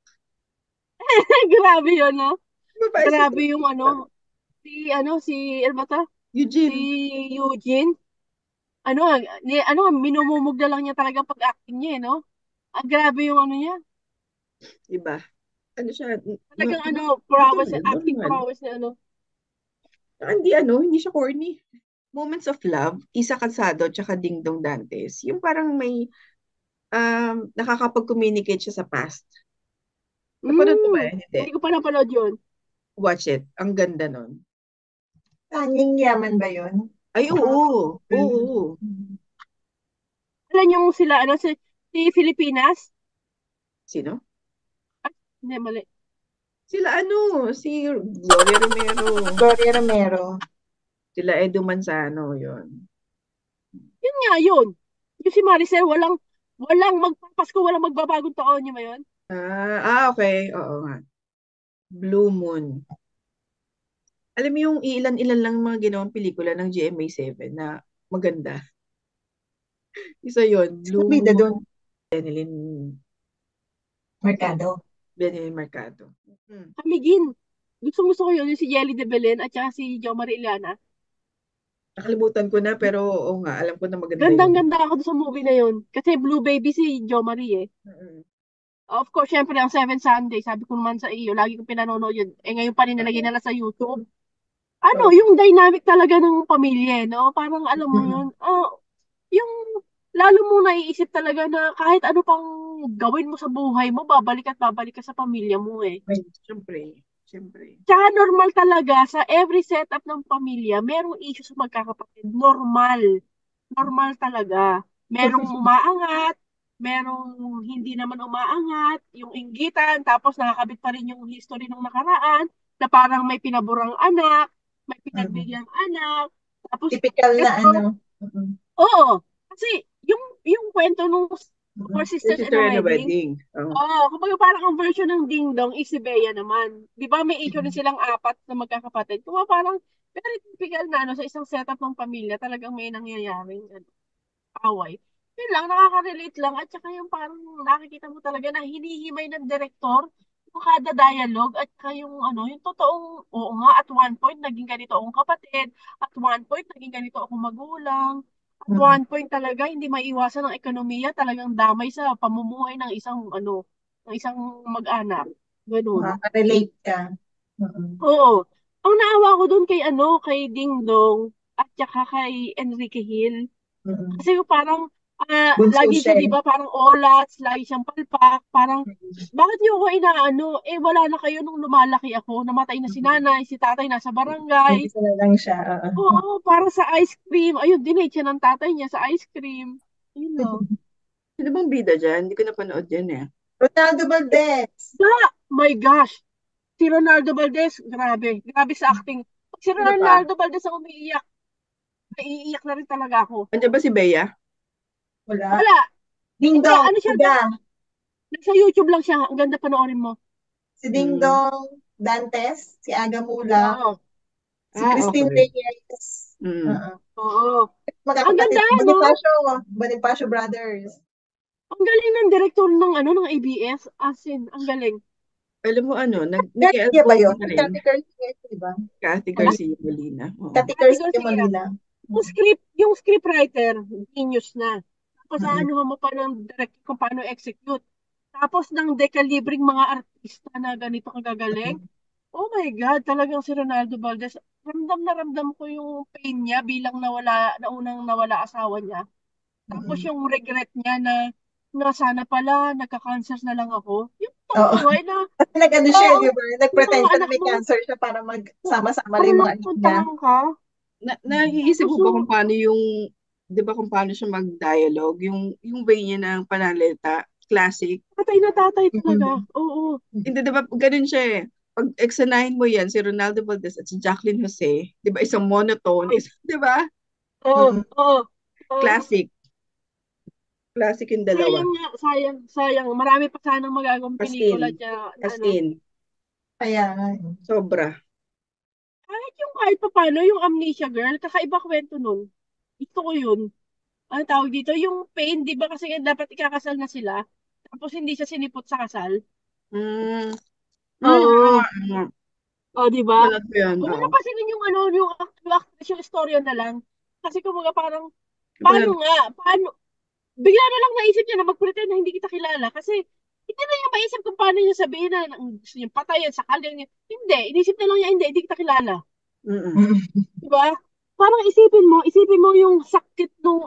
Speaker 1: Grabe yun, no?
Speaker 3: Babae sa
Speaker 1: Grabe yung
Speaker 3: septic tank.
Speaker 1: ano ba ta? Si
Speaker 3: Eugene.
Speaker 1: Eugene. Minumumog na lang niya talaga pag-acting niya, eh, no? Grabe yung ano niya.
Speaker 3: Diba? Ano siya?
Speaker 1: Talagang
Speaker 3: Natural,
Speaker 1: acting
Speaker 3: normal.
Speaker 1: prowess niya, ano.
Speaker 3: Hindi siya corny. Moments of Love, Isa Calzado, tsaka Ding Dong Dantes. Yung parang may nakakapag-communicate siya sa past. Napanood mo ba yan? Hindi.
Speaker 1: Hindi ko pa napanood yun.
Speaker 3: Watch it. Ang ganda nun.
Speaker 4: Tanying Yaman ba yun?
Speaker 3: Ay, oo. Oo.
Speaker 1: Alam niyo sila, si Filipinas?
Speaker 3: Sino?
Speaker 1: Hindi, mali.
Speaker 3: Sila si Gloria Romero.
Speaker 4: Gloria Romero.
Speaker 3: Sila Edu Manzano, yun.
Speaker 1: Yun nga, yun. Yung si Maricel, walang magpapasko, walang magbabagong taon niya ba yun?
Speaker 3: Okay. Oo nga. Blue Moon. Alam mo yung ilan-ilan lang mga ginawang pelikula ng GMA7 na maganda. Isa yun, Blue
Speaker 4: Bida
Speaker 3: Moon,
Speaker 4: doon.
Speaker 3: Benilyn
Speaker 4: Mercado.
Speaker 3: Mercado.
Speaker 1: Kamigin. Gusto ko yun, yung si Jelly de Belen at saka si Jo Marie Iliana.
Speaker 3: Nakalimutan ko na pero oo nga, alam ko na maganda yun.
Speaker 1: Gandang-ganda ako doon sa movie na yun. Kasi Blue Baby si Jo Marie eh.
Speaker 3: Mm-mm.
Speaker 1: Of course, syempre ang Seven Sunday, sabi ko naman sa iyo, lagi kong pinanonood yun. Ngayon pa rin nilagay nila sa YouTube. Yung dynamic talaga ng pamilya, no? Parang alam mo yun, yung lalo mo naiisip talaga na kahit ano pang gawin mo sa buhay mo, babalik at babalik ka sa pamilya mo eh.
Speaker 3: Siyempre.
Speaker 1: Tsaka normal talaga sa every setup ng pamilya, merong issue sa magkakapatid. Normal. Normal talaga. Merong umaangat, merong hindi naman umaangat, yung inggitan, tapos nakakabit pa rin yung history ng nakaraan, na parang may pinaburang anak, may pinagbigyang anak, tapos
Speaker 4: Typical na
Speaker 1: ito, oo. Kasi yung kwento nung Four Sisters and
Speaker 3: Sister
Speaker 1: a
Speaker 3: and a
Speaker 1: Wedding,
Speaker 3: Wedding.
Speaker 1: kumbaga parang ang version ng Ding Dong is si Bea naman. 'Di ba may issue rin silang apat na magkakapatid. Kumbaga parang very typical na sa isang setup ng pamilya, talagang may nangyayaring away. Yun lang, nakaka-relate lang. At saka yung parang nakikita mo talaga na hinihimay ng director yung kada dialogue at saka yung totoong, oo nga, at one point naging ganito akong kapatid, at one point naging ganito akong magulang, at one point talaga hindi maiwasan ng ekonomiya, talagang damay sa pamumuhay ng isang mag-anak. Ganun.
Speaker 4: Relate ka.
Speaker 1: Oo. Ang naawa ko doon kay Ding Dong at saka kay Enrique Hill. Kasi yung parang,
Speaker 4: Bunso
Speaker 1: lagi siya,
Speaker 4: siya
Speaker 1: di ba, parang olats, lagi siyang palpak, parang, bakit niyo ako inaano? Wala na kayo nung lumalaki ako, namatay na si nanay, si tatay nasa barangay.
Speaker 4: Nandito na lang siya.
Speaker 1: Oo, para sa ice cream. Ayun, dinate siya ng tatay niya sa ice cream. Yun lang.
Speaker 3: Sino bang bida dyan? Hindi ko napanood yan eh.
Speaker 4: Ronaldo Valdez.
Speaker 1: My gosh! Si Ronaldo Valdez, grabe. Grabe sa acting. Pag si
Speaker 3: Sino pa?
Speaker 1: Ronaldo Valdez ang umiiyak, naiiyak na rin talaga ako.
Speaker 3: Andiyan ba si Bea?
Speaker 1: Wala.
Speaker 4: Ding
Speaker 1: Hindi,
Speaker 4: Dong.
Speaker 1: siya, nasa YouTube lang siya. Ang ganda panoorin mo.
Speaker 4: Si Ding Dong Dantes, si Aga Mula,
Speaker 1: Oo.
Speaker 4: si Christine
Speaker 3: okay.
Speaker 4: Reyes.
Speaker 1: Oo. Ang
Speaker 4: Magkakapatid.
Speaker 1: ganda, no?
Speaker 4: Bonifacio Brothers.
Speaker 1: Ang galing ng director ng ABS. As in, ang galing.
Speaker 3: Alam mo
Speaker 4: Kaya ba yun? Cathy Garcia, diba?
Speaker 3: Cathy Garcia Molina.
Speaker 4: Cathy Garcia Molina.
Speaker 1: yung scriptwriter, genius na. Tapos
Speaker 4: Mm.
Speaker 1: aanuhan mo pa ng director kung paano execute. Tapos ng dekalibring mga artista na ganito kagagaling. Oh my God, talagang si Ronaldo Valdez. Ramdam na ramdam ko yung pain niya bilang naunang nawala asawa niya. Tapos
Speaker 4: Mm.
Speaker 1: yung regret niya na sana pala, nagka-cancer na lang ako. Yung
Speaker 4: Oo.
Speaker 1: buhay na,
Speaker 4: Kasi nag-ano siya,
Speaker 1: oo,
Speaker 4: di ba?
Speaker 1: yung mga
Speaker 4: Nag-pretend siya na
Speaker 1: anak
Speaker 4: may
Speaker 1: mo,
Speaker 4: cancer siya para magsama-sama lang
Speaker 1: parang
Speaker 4: yung mga anak niya.
Speaker 1: napupuntahan ka.
Speaker 3: Naiisip
Speaker 1: Tapos
Speaker 3: mo ba kung paano yung, di ba kung paano siya mag-dialogue, yung way niya ng pananalita, classic.
Speaker 1: tatay talaga.
Speaker 4: Mm.
Speaker 1: Oo.
Speaker 3: Hindi, di ba, ganun siya eh. Pag eksanahin mo yan, si Ronaldo Valdez at si Jacqueline Jose, di ba, isang monotone,
Speaker 1: Ay,
Speaker 3: di ba?
Speaker 1: oo,
Speaker 4: Mm.
Speaker 1: oo. Oo.
Speaker 3: Classic. Classic yung dalawa.
Speaker 1: Sayang nga, sayang. Marami pa sanang magagawang
Speaker 3: As
Speaker 1: pelikula
Speaker 3: in.
Speaker 1: dyan, na
Speaker 3: As
Speaker 1: ano.
Speaker 3: in.
Speaker 4: Kaya nga. Eh.
Speaker 3: Sobra.
Speaker 1: Kahit pa paano, yung Amnesia Girl, kakaiba kwento nun. Gusto ko yun. Ano tawag dito? Yung pain, di ba kasi dapat ikakasal na sila, tapos hindi siya sinipot sa kasal.
Speaker 3: Mm.
Speaker 1: Oo. O, di ba?
Speaker 3: Manood ko yun.
Speaker 1: Huwag mo
Speaker 3: Oo.
Speaker 1: na pansinin yung actress, yung istorya na lang. Kasi kumbaga parang, paano
Speaker 3: Manood.
Speaker 1: nga? Bigla na lang naisip niya na mag-pretend na hindi kita kilala. Kasi, hindi na niya maisip kung paano niya sabihin na gusto niya patayan, sakal niya. Hindi, inisip na lang niya, hindi kita kilala.
Speaker 3: Mm-mm.
Speaker 4: Mm.
Speaker 1: Di ba? Parang isipin mo yung sakit nung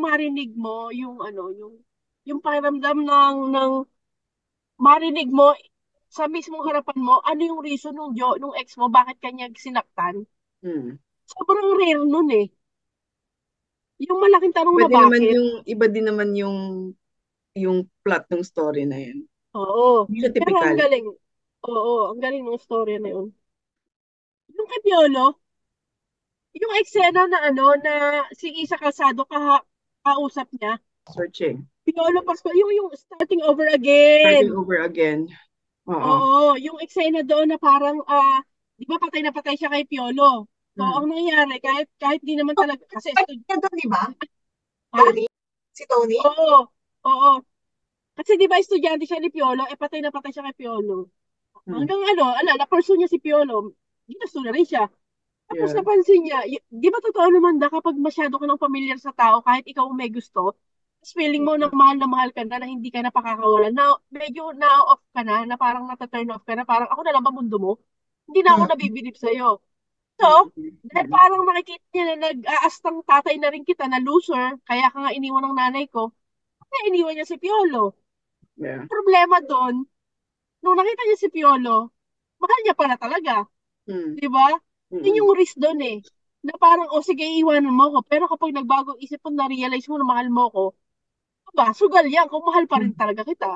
Speaker 1: marinig mo, yung pakiramdam ng marinig mo sa mismong harapan mo, ano yung reason nung ex mo, bakit kanya sinaktan?
Speaker 3: Mm.
Speaker 1: Sobrang rare nun eh. Yung malaking tanong
Speaker 3: Iba
Speaker 1: na
Speaker 3: din naman
Speaker 1: bakit.
Speaker 3: yung plot ng story na yun.
Speaker 1: Oo.
Speaker 3: Hindi siya
Speaker 1: Pero
Speaker 3: typical.
Speaker 1: ang galing. Oo, ang galing ng story na yun. Yung kay Piolo, yung eksena na si Isa Calzado kausap niya,
Speaker 3: Searching.
Speaker 1: Piolo Pascual, yung starting over
Speaker 3: Starting
Speaker 1: again.
Speaker 3: over again. Oo.
Speaker 1: Oo, yung eksena doon na parang, di ba patay na patay siya kay Piolo. So,
Speaker 3: Mm.
Speaker 1: ang nangyari, kahit di naman talaga, kasi,
Speaker 4: Niya doon, di ba?
Speaker 1: ha?
Speaker 4: Tony? Si Tony?
Speaker 1: Oo, oo. Kasi di ba estudyante siya ni Piolo, patay na patay siya kay Piolo.
Speaker 3: Mm.
Speaker 1: Hanggang na-pursue niya si Piolo, ginusto na rin siya. Tapos
Speaker 3: Yeah.
Speaker 1: napansin niya, di ba totoo naman kapag masyado ka ng familiar sa tao, kahit ikaw ang may gusto, tapos feeling mo na mahal ka na hindi ka na pakakawalan, na medyo na-off ka na parang nata-turn off ka na, parang ako na lang ba mundo mo? Hindi na ako
Speaker 4: Mm.
Speaker 1: nabibilib sa'yo. So, dahil
Speaker 3: Mm.
Speaker 1: parang nakikita niya na nag-aastang tatay na rin kita na loser, kaya ka nga iniwan ng nanay ko, kaya iniwan niya si Piolo.
Speaker 3: Yeah.
Speaker 1: Problema doon, nung nakita niya si Piolo, mahal niya pala talaga.
Speaker 3: Mm.
Speaker 1: Di ba? Yun
Speaker 3: Mm.
Speaker 1: yung risk doon eh. Na parang, sige, iiwanan mo ko. Pero kapag nagbago isip mo, na-realize mo na mahal mo ko, ba, sugal yan kung mahal pa rin talaga kita.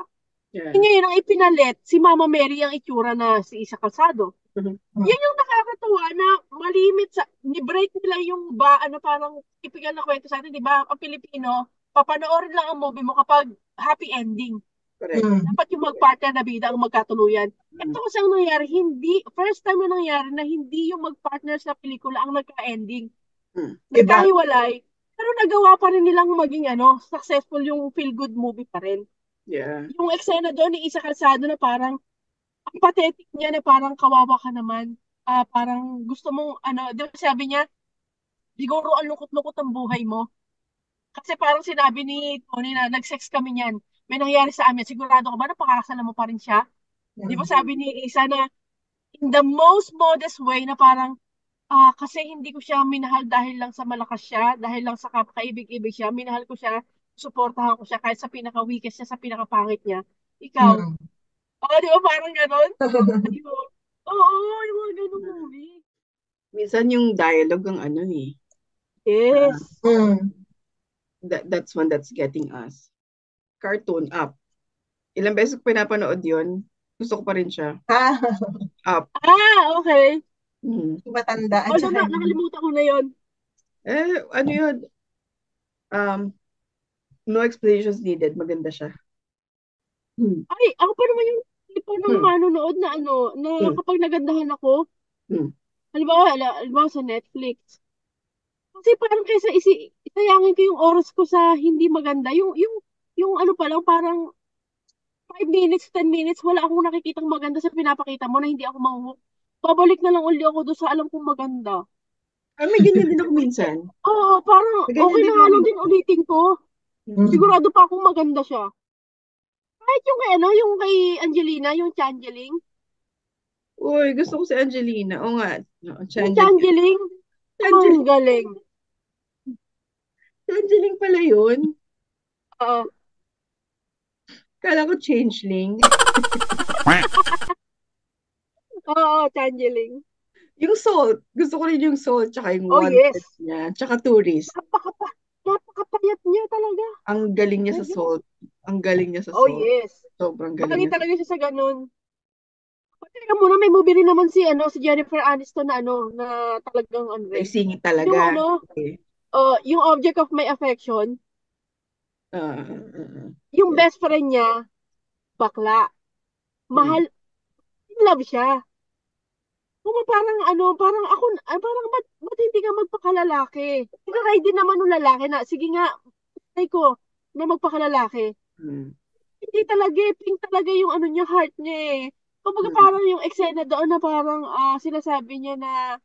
Speaker 3: Yeah.
Speaker 1: Ngayon, ang ipinalit, si Mama Mary ang itsura na si Isa Calzado.
Speaker 3: Mhm.
Speaker 1: Yan yung nakakatuwa na malimit ni-break nila yung parang typical na kwento sa atin, di ba? Ang Pilipino, papanoorin lang ang movie mo kapag happy ending.
Speaker 3: Correct.
Speaker 4: Mm.
Speaker 1: Dapat yung mag-partner na bida ang magkatuluyan.
Speaker 3: Mm.
Speaker 1: Ito kasi ang nangyari, first time na nangyari na hindi yung mag-partner sa pelikula ang nagka-ending.
Speaker 3: Mm.
Speaker 4: Iba.
Speaker 1: Nagkahiwalay, pero nagawa pa rin nilang maging successful yung feel-good movie pa rin.
Speaker 3: Yeah.
Speaker 1: Yung eksena doon ni Isa Calzado na parang, ang pathetic niya na parang kawawa ka naman. Parang gusto mong, di ba sabi niya, siguro ang lungkot-lungkot ang buhay mo. Kasi parang sinabi ni Tony na nag-sex kami niyan. May nangyari sa amin. Sigurado ka ba na pakakasalan mo pa rin siya? Di ba
Speaker 4: Mm.
Speaker 1: sabi ni Isa na in the most modest way na parang kasi hindi ko siya minahal dahil lang sa malakas siya, dahil lang sa kaibig-ibig siya, minahal ko siya, suportahan ko siya kahit sa pinaka-weakest niya, sa pinaka-pangit niya. Ikaw,
Speaker 4: Mm.
Speaker 1: di ba parang ganon? Ayun. Oo, yung mga ganong movie.
Speaker 3: Minsan yung dialogue ang ano eh.
Speaker 1: Yes.
Speaker 4: Mm.
Speaker 3: That's one that's getting us. Cartoon, Up. Ilang beses ko pinapanood yun. Gusto ko pa rin siya.
Speaker 4: Ah,
Speaker 3: Up.
Speaker 1: Okay.
Speaker 3: Mm.
Speaker 4: matanda. At
Speaker 1: Although
Speaker 4: saka,
Speaker 1: nakalimutan ko na yun.
Speaker 3: Ano yun? No explanations needed. Maganda siya.
Speaker 1: Ay, ako pa naman yung tipo ng
Speaker 3: Hmm.
Speaker 1: manonood na na
Speaker 3: Hmm.
Speaker 1: kapag nagandahan ako,
Speaker 3: Hmm.
Speaker 1: halimbawa sa Netflix. Kasi parang kaysa isayangin ko yung oras ko sa hindi maganda, yung ano pa lang, parang 5 minutes, 10 minutes, wala akong nakikitang maganda sa pinapakita mo na hindi ako mahuhook. Babalik na lang uli ako doon sa alam kong maganda.
Speaker 3: May ganyan din ako minsan.
Speaker 1: Oo, parang
Speaker 3: May ganyan
Speaker 1: okay
Speaker 3: din
Speaker 1: na
Speaker 3: ako
Speaker 1: nga lang
Speaker 3: minsan.
Speaker 1: din ulitin ko. Sigurado pa akong maganda siya. Kahit yung kay yung kay Angelina, yung Changeling.
Speaker 3: Uy, gusto ko si Angelina. O nga, no,
Speaker 1: Yung
Speaker 3: Changeling.
Speaker 1: Changeling, ang
Speaker 3: Changeling.
Speaker 1: galing.
Speaker 3: Changeling pala yun.
Speaker 1: Oo.
Speaker 3: Kala ko changeling.
Speaker 1: Oo, Changeling.
Speaker 3: Yung Salt. Gusto ko rin yung Salt. Tsaka yung
Speaker 1: Oh, yes.
Speaker 3: Wanted niya. Tsaka Tourist.
Speaker 1: Napakapayat niya talaga.
Speaker 3: Ang galing niya sa
Speaker 1: Medyo-
Speaker 3: Salt. Ang galing niya sa
Speaker 1: Oh,
Speaker 3: Salt.
Speaker 1: yes.
Speaker 3: Sobrang galing
Speaker 1: Magaling
Speaker 3: niya sa
Speaker 1: talaga siya sa ganun. Teka muna, may movie rin naman si Jennifer Aniston na na talagang
Speaker 3: Ay,
Speaker 1: rin.
Speaker 3: singit
Speaker 1: Yung
Speaker 3: talaga. Okay.
Speaker 1: yung Object of My Affection, yung
Speaker 3: Yeah.
Speaker 1: best friend niya, bakla. Mahal, in love siya. Kung parang parang ako, parang ba't hindi ka magpakalalaki? Tinry din naman ng lalaki na, sige nga, try ko na magpakalalaki.
Speaker 3: Mm.
Speaker 1: Hindi talaga, pink talaga yung niya, heart niya eh. Kumbaga parang yung eksena doon na parang sinasabi niya na,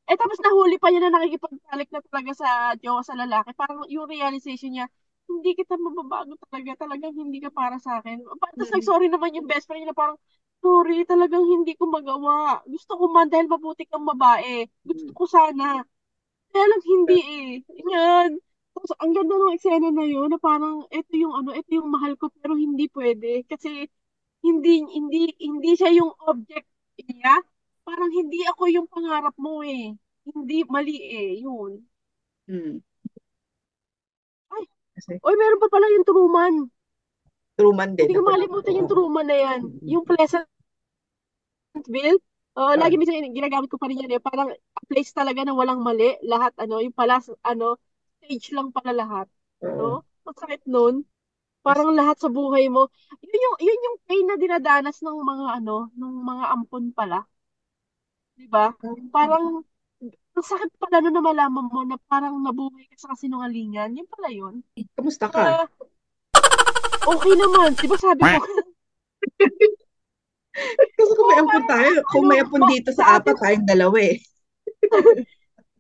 Speaker 1: tapos nahuli pa niya na nakikipagtalik na talaga sa jowa sa lalaki. Parang yung realization niya, hindi kita mababago talaga. Talagang hindi ka para sa akin. Tapos nag-sorry naman yung best friend niya na parang, sorry, talagang hindi ko magawa. Gusto ko man dahil mabuti kang babae. Gusto ko sana. Kaya lang hindi eh. Yan. Tapos ang ganda ng eksena na yun na parang ito yung mahal ko pero hindi pwede kasi hindi siya yung object niya. Parang hindi ako yung pangarap mo eh. Hindi mali eh, yun.
Speaker 3: Mm.
Speaker 1: Ay,
Speaker 3: Kasi
Speaker 1: oy, meron pa pala yung Truman.
Speaker 3: Truman din.
Speaker 1: Hindi ko
Speaker 3: Napanood
Speaker 1: makalimutan
Speaker 3: ko.
Speaker 1: yung Truman na yan. Yung Pleasantville.
Speaker 3: Ah,
Speaker 1: Lagi minsan ginagamit ko pa rin yan eh. Parang place talaga na walang mali. Lahat yung pala stage lang pala lahat.
Speaker 3: oo.
Speaker 1: No? Ang sakit nun. Parang lahat sa buhay mo. Yun yung pain na dinadanas ng mga ng mga ampon pala. 'Di ba? Parang ang sakit pala nun na malaman mo na parang nabuhay ka sa kasinungalingan. Yun pala yun.
Speaker 3: Kamusta ka?
Speaker 1: Ah, okay naman. 'Di ba sabi ko,
Speaker 3: Kasi kung may ampun
Speaker 1: parang
Speaker 3: tayo, kung may ampun dito sa
Speaker 1: dati
Speaker 3: apat, tayong dalawa eh.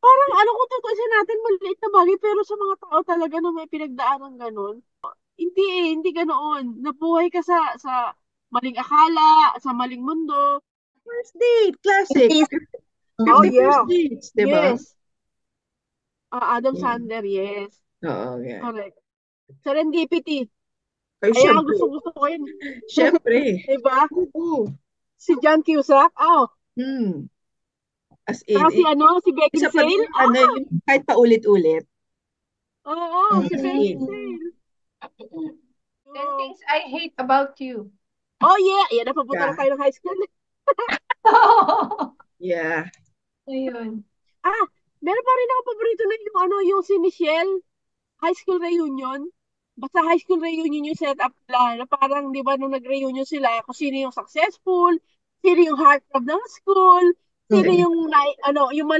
Speaker 1: parang kung tutusin natin maliit na bagay pero sa mga tao talaga na may pinagdaanan ganun. Hindi ganoon. Nabuhay ka sa maling akala, sa maling mundo.
Speaker 3: First date, classic.
Speaker 4: Hindi.
Speaker 1: Oh
Speaker 3: 50 first
Speaker 1: yeah.
Speaker 3: dates, di ba?
Speaker 1: Yes. Adam
Speaker 3: Yeah.
Speaker 1: Sandler, yes.
Speaker 3: Oo, yeah.
Speaker 1: Correct. Serendipity.
Speaker 3: Ay,
Speaker 1: Kaya
Speaker 3: syempre.
Speaker 1: gusto ko yun.
Speaker 3: Syempre.
Speaker 1: Diba?
Speaker 3: Oo.
Speaker 1: Si John Cusack.
Speaker 3: Hmm. As in,
Speaker 1: Saka si
Speaker 3: isa pa din
Speaker 1: Beckinsale.
Speaker 3: yung yung kahit paulit-ulit.
Speaker 1: Oo, si
Speaker 3: As in.
Speaker 1: Beckinsale.
Speaker 2: 10 Things I Hate About You.
Speaker 1: Oh yeah. Yan, napapunta na
Speaker 3: Yeah.
Speaker 1: tayo ng high school.
Speaker 3: Yeah.
Speaker 2: Ayun.
Speaker 1: Meron pa rin ako paborito na yung si Michelle. High school reunion. Basta high school reunion yung setup nila. Na parang, di ba, nung nag-reunion sila, kung sino yung successful, sino yung heartthrob ng school, sino yung,
Speaker 2: May
Speaker 1: yung ano ba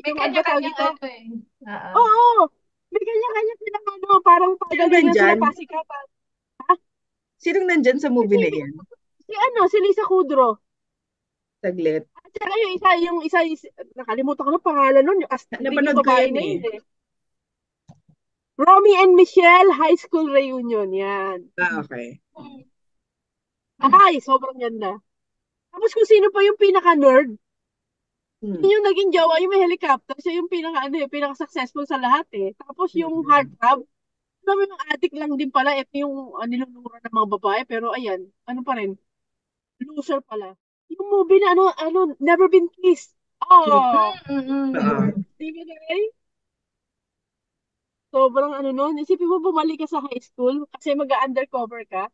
Speaker 1: tawag
Speaker 2: kanya-kanyang
Speaker 1: ito?
Speaker 2: eh. Oo.
Speaker 1: Oo! May kanya-kanya silang parang
Speaker 3: Sinong
Speaker 1: pagalingan sila,
Speaker 3: nandyan?
Speaker 1: pasikatan.
Speaker 3: Sinong nandyan sa movie na yan?
Speaker 1: Si Lisa Kudrow.
Speaker 3: Saglit.
Speaker 1: At saka yung isa, nakalimutan ko na pangalan nun, yung Astrid, yung
Speaker 3: Napanood ko
Speaker 1: babae
Speaker 3: yan
Speaker 1: na
Speaker 3: eh.
Speaker 1: yun eh. Romy and Michelle High School Reunion, yan.
Speaker 3: Okay.
Speaker 1: Ay, sobrang ganda. Tapos kung sino pa yung pinaka-nerd,
Speaker 3: Hmm.
Speaker 1: yun yung naging jowa, yung may helicopter, siya yung pinaka-successful sa lahat eh. Tapos yung heartthrob, alam mo yung addict lang din pala, ito yung nilunura ng mga babae, pero ayan, pa rin, loser pala. Yung movie na Never Been Kissed. Oh, di ba guys? Sobrang nun, isipin mo bumalik ka sa high school kasi mag-undercover ka.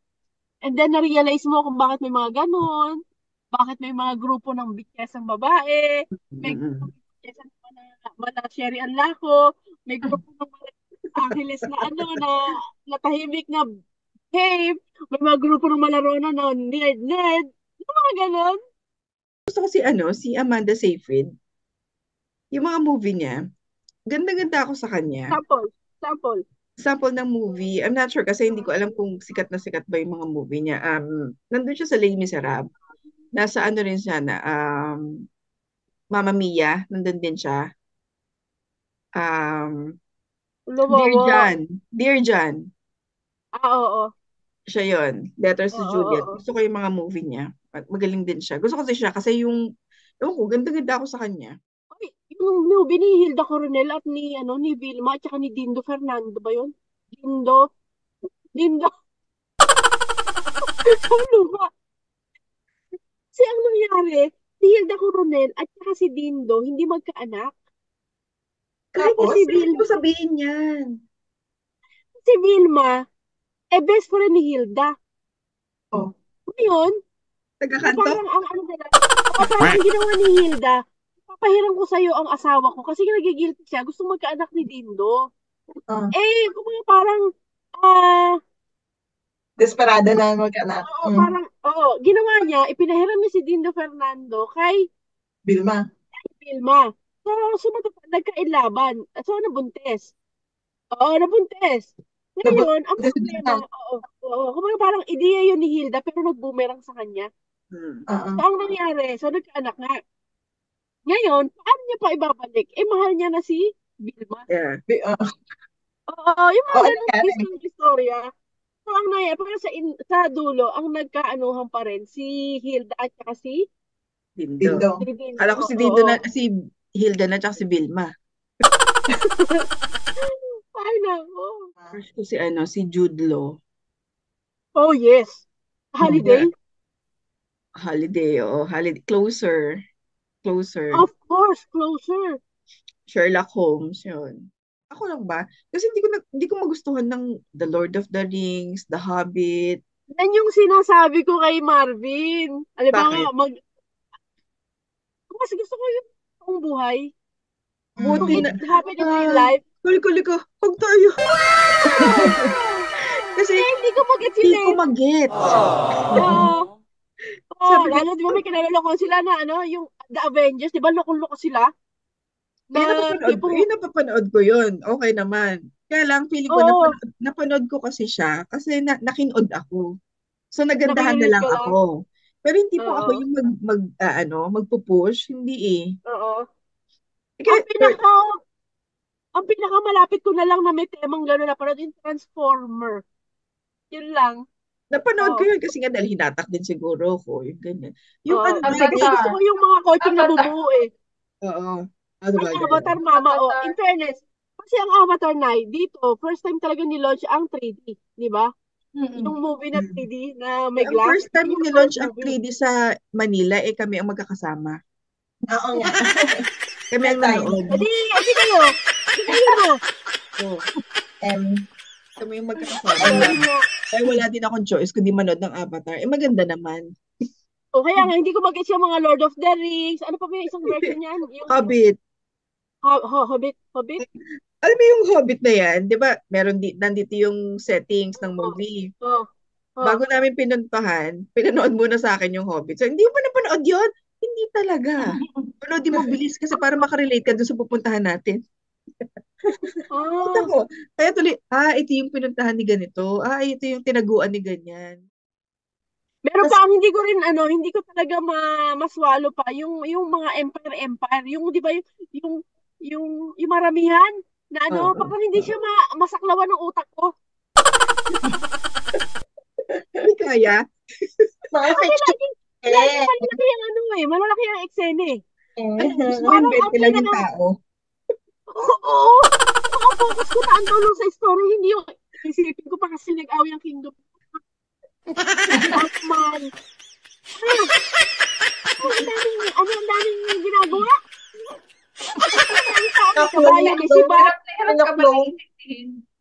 Speaker 1: And then na-realize mo kung bakit may mga ganon, bakit may mga grupo ng bikyesang babae, may grupo ng bikyesang mala Sherry ang Lako, may grupo ng mga Angeles na na tahimik na babe, may mga grupo ng malarona na nerd, yung mga ganon.
Speaker 3: Gusto ko si Amanda Seyfried. Yung mga movie niya, ganda-ganda ako sa kanya.
Speaker 1: Sample.
Speaker 3: Sample ng movie, I'm not sure kasi hindi ko alam kung sikat na sikat ba yung mga movie niya. Nandun siya sa Les Miserables. Nasa rin siya na, Mamma Mia, nandun din siya. Um, Dear
Speaker 1: Lumawa.
Speaker 3: John. Dear John.
Speaker 1: Oo.
Speaker 3: Siya yon. Letters to Juliet.
Speaker 1: Oo.
Speaker 3: Gusto ko yung mga movie niya. Magaling din siya. Gusto ko siya kasi ewan ko, ganda-ganda ako sa kanya.
Speaker 1: Ay, yung movie ni Hilda Coronel at ni Vilma at saka ni Dindo Fernando ba yun? Dindo. Ano ba? Kasi ang nangyari, si Hilda Coronel at saka si Dindo, hindi magkaanak. Kasi
Speaker 4: Tapos,
Speaker 3: Hindi mo sabihin yan.
Speaker 1: Si Vilma, best friend ni Hilda.
Speaker 4: oh,
Speaker 1: Ngayon, na
Speaker 3: Tagakanto?
Speaker 1: parang ang ano nila, parang ang ginawa ni Hilda, papahiram ko sa'yo ang asawa ko kasi nagigilty siya, gusto magkaanak ni Dindo.
Speaker 4: ah,
Speaker 1: Kumbaga parang, ah,
Speaker 4: desperado na magkaanak.
Speaker 1: ginawa niya, ipinahiram niya si Dindo Fernando kay
Speaker 4: Vilma.
Speaker 1: Vilma. So, nagkailaban. So, nabuntis. Oo, nabuntis. Ngayon, ang
Speaker 4: Nabuntis si
Speaker 1: problema,
Speaker 4: Vilma.
Speaker 1: kumbaga parang ideya yun ni Hilda pero nag-boomerang sa kanya. So, ang nangyari, so nagkaanak nga. Ngayon, paano niya pa ibabalik? Mahal niya na si Vilma.
Speaker 3: Yeah.
Speaker 1: Oo, yung mga
Speaker 4: ano
Speaker 1: ganun
Speaker 4: nangyari?
Speaker 1: twist ng istorya. So, ang nangyari, parang sa dulo, ang nagkaanuhan pa rin, si Hilda at saka si
Speaker 3: Dindo.
Speaker 4: Dindo.
Speaker 1: Dindo.
Speaker 3: Kala ko si Dindo na, si Hilda na tsaka si Vilma.
Speaker 1: Ay, nako.
Speaker 3: Crush ko si Jude Law.
Speaker 1: Oh, yes. Holiday?
Speaker 3: Holiday, Holiday. Closer.
Speaker 1: Of course, Closer.
Speaker 3: Sherlock Holmes, yun. Ako lang ba? Kasi hindi ko magustuhan ng The Lord of the Rings, The Hobbit.
Speaker 1: Yan yung sinasabi ko kay Marvin. Alam
Speaker 3: Bakit?
Speaker 1: mo, mas gusto ko yung toong buhay.
Speaker 3: Buti
Speaker 1: Yung
Speaker 3: na.
Speaker 1: it happened in real life.
Speaker 3: Kuliko, huwag tayo. Kasi
Speaker 1: Hindi ko mag-gets
Speaker 3: hindi
Speaker 1: yun
Speaker 3: ko mag-gets. Sabi
Speaker 1: lalo di ba may kinaloloko sila na yung The Avengers, di ba loko-loko sila?
Speaker 3: Napapanood ko yun. Okay naman. Kaya lang, feeling ko, napanood ko kasi siya kasi nakinood ako. So, nagandahan na
Speaker 1: Nakikinig
Speaker 3: lang
Speaker 1: ka lang?
Speaker 3: ako. Pero hindi po ako
Speaker 1: Oo.
Speaker 3: yung magpupush. Hindi eh.
Speaker 1: Oo.
Speaker 3: Kaya,
Speaker 1: Ang pinakamalapit ko na lang na may temang gano'n na parang yung Transformer. Yun lang.
Speaker 3: napanood ko yun kasi nga dahil hinatak din siguro ko. Yung ganyan. Yung
Speaker 1: Kasi gusto ko yung mga coaching na bubuo eh.
Speaker 3: Oo. Ano ba
Speaker 1: Ay, Avatar Mama. In fairness, kasi ang Avatar na dito, first time talaga ni-launch ang 3D. Di ba? Yung movie na 3D na may
Speaker 3: Ang
Speaker 1: glass.
Speaker 3: first time ni-launch ang 3D sa Manila, kami ang magkakasama.
Speaker 4: Oo nga.
Speaker 3: Kami ang nanood.
Speaker 1: Edi kayo. Mo.
Speaker 3: Kami yung magkakasama. Kaya wala din akong choice kundi manood ng Avatar. Maganda naman.
Speaker 1: Kaya nga, hindi ko mag-gets yung mga Lord of the Rings. Ano pa ba yung isang version yan? Yung
Speaker 3: Hobbit.
Speaker 1: Hobbit?
Speaker 3: Alam mo yung Hobbit na yan, di ba? Nandito yung settings ng movie. Bago namin pinuntahan, pinanood muna sa akin yung Hobbit. So, hindi mo pa napanood yun? Hindi talaga. Panoodin mo bilis kasi para makarelate ka doon sa pupuntahan natin. Ako. Kaya tuloy, ito yung pinuntahan ni ganito. Ito yung tinaguan ni ganyan.
Speaker 1: Meron pa ang hindi ko talaga maswalo pa yung mga empire, yung di ba yung maramihan na parang hindi siya masaklawan ng utak ko.
Speaker 3: Hindi kaya.
Speaker 4: Mga fiction.
Speaker 1: Malalaki ang eksena eh.
Speaker 4: Parang ang lang yung tao.
Speaker 1: Oo. Ang focus ko na ang tulong sa story, hindi yung isipin ko pa kasi nag-away ang kingdom. Batman. Ang daming ginagawa.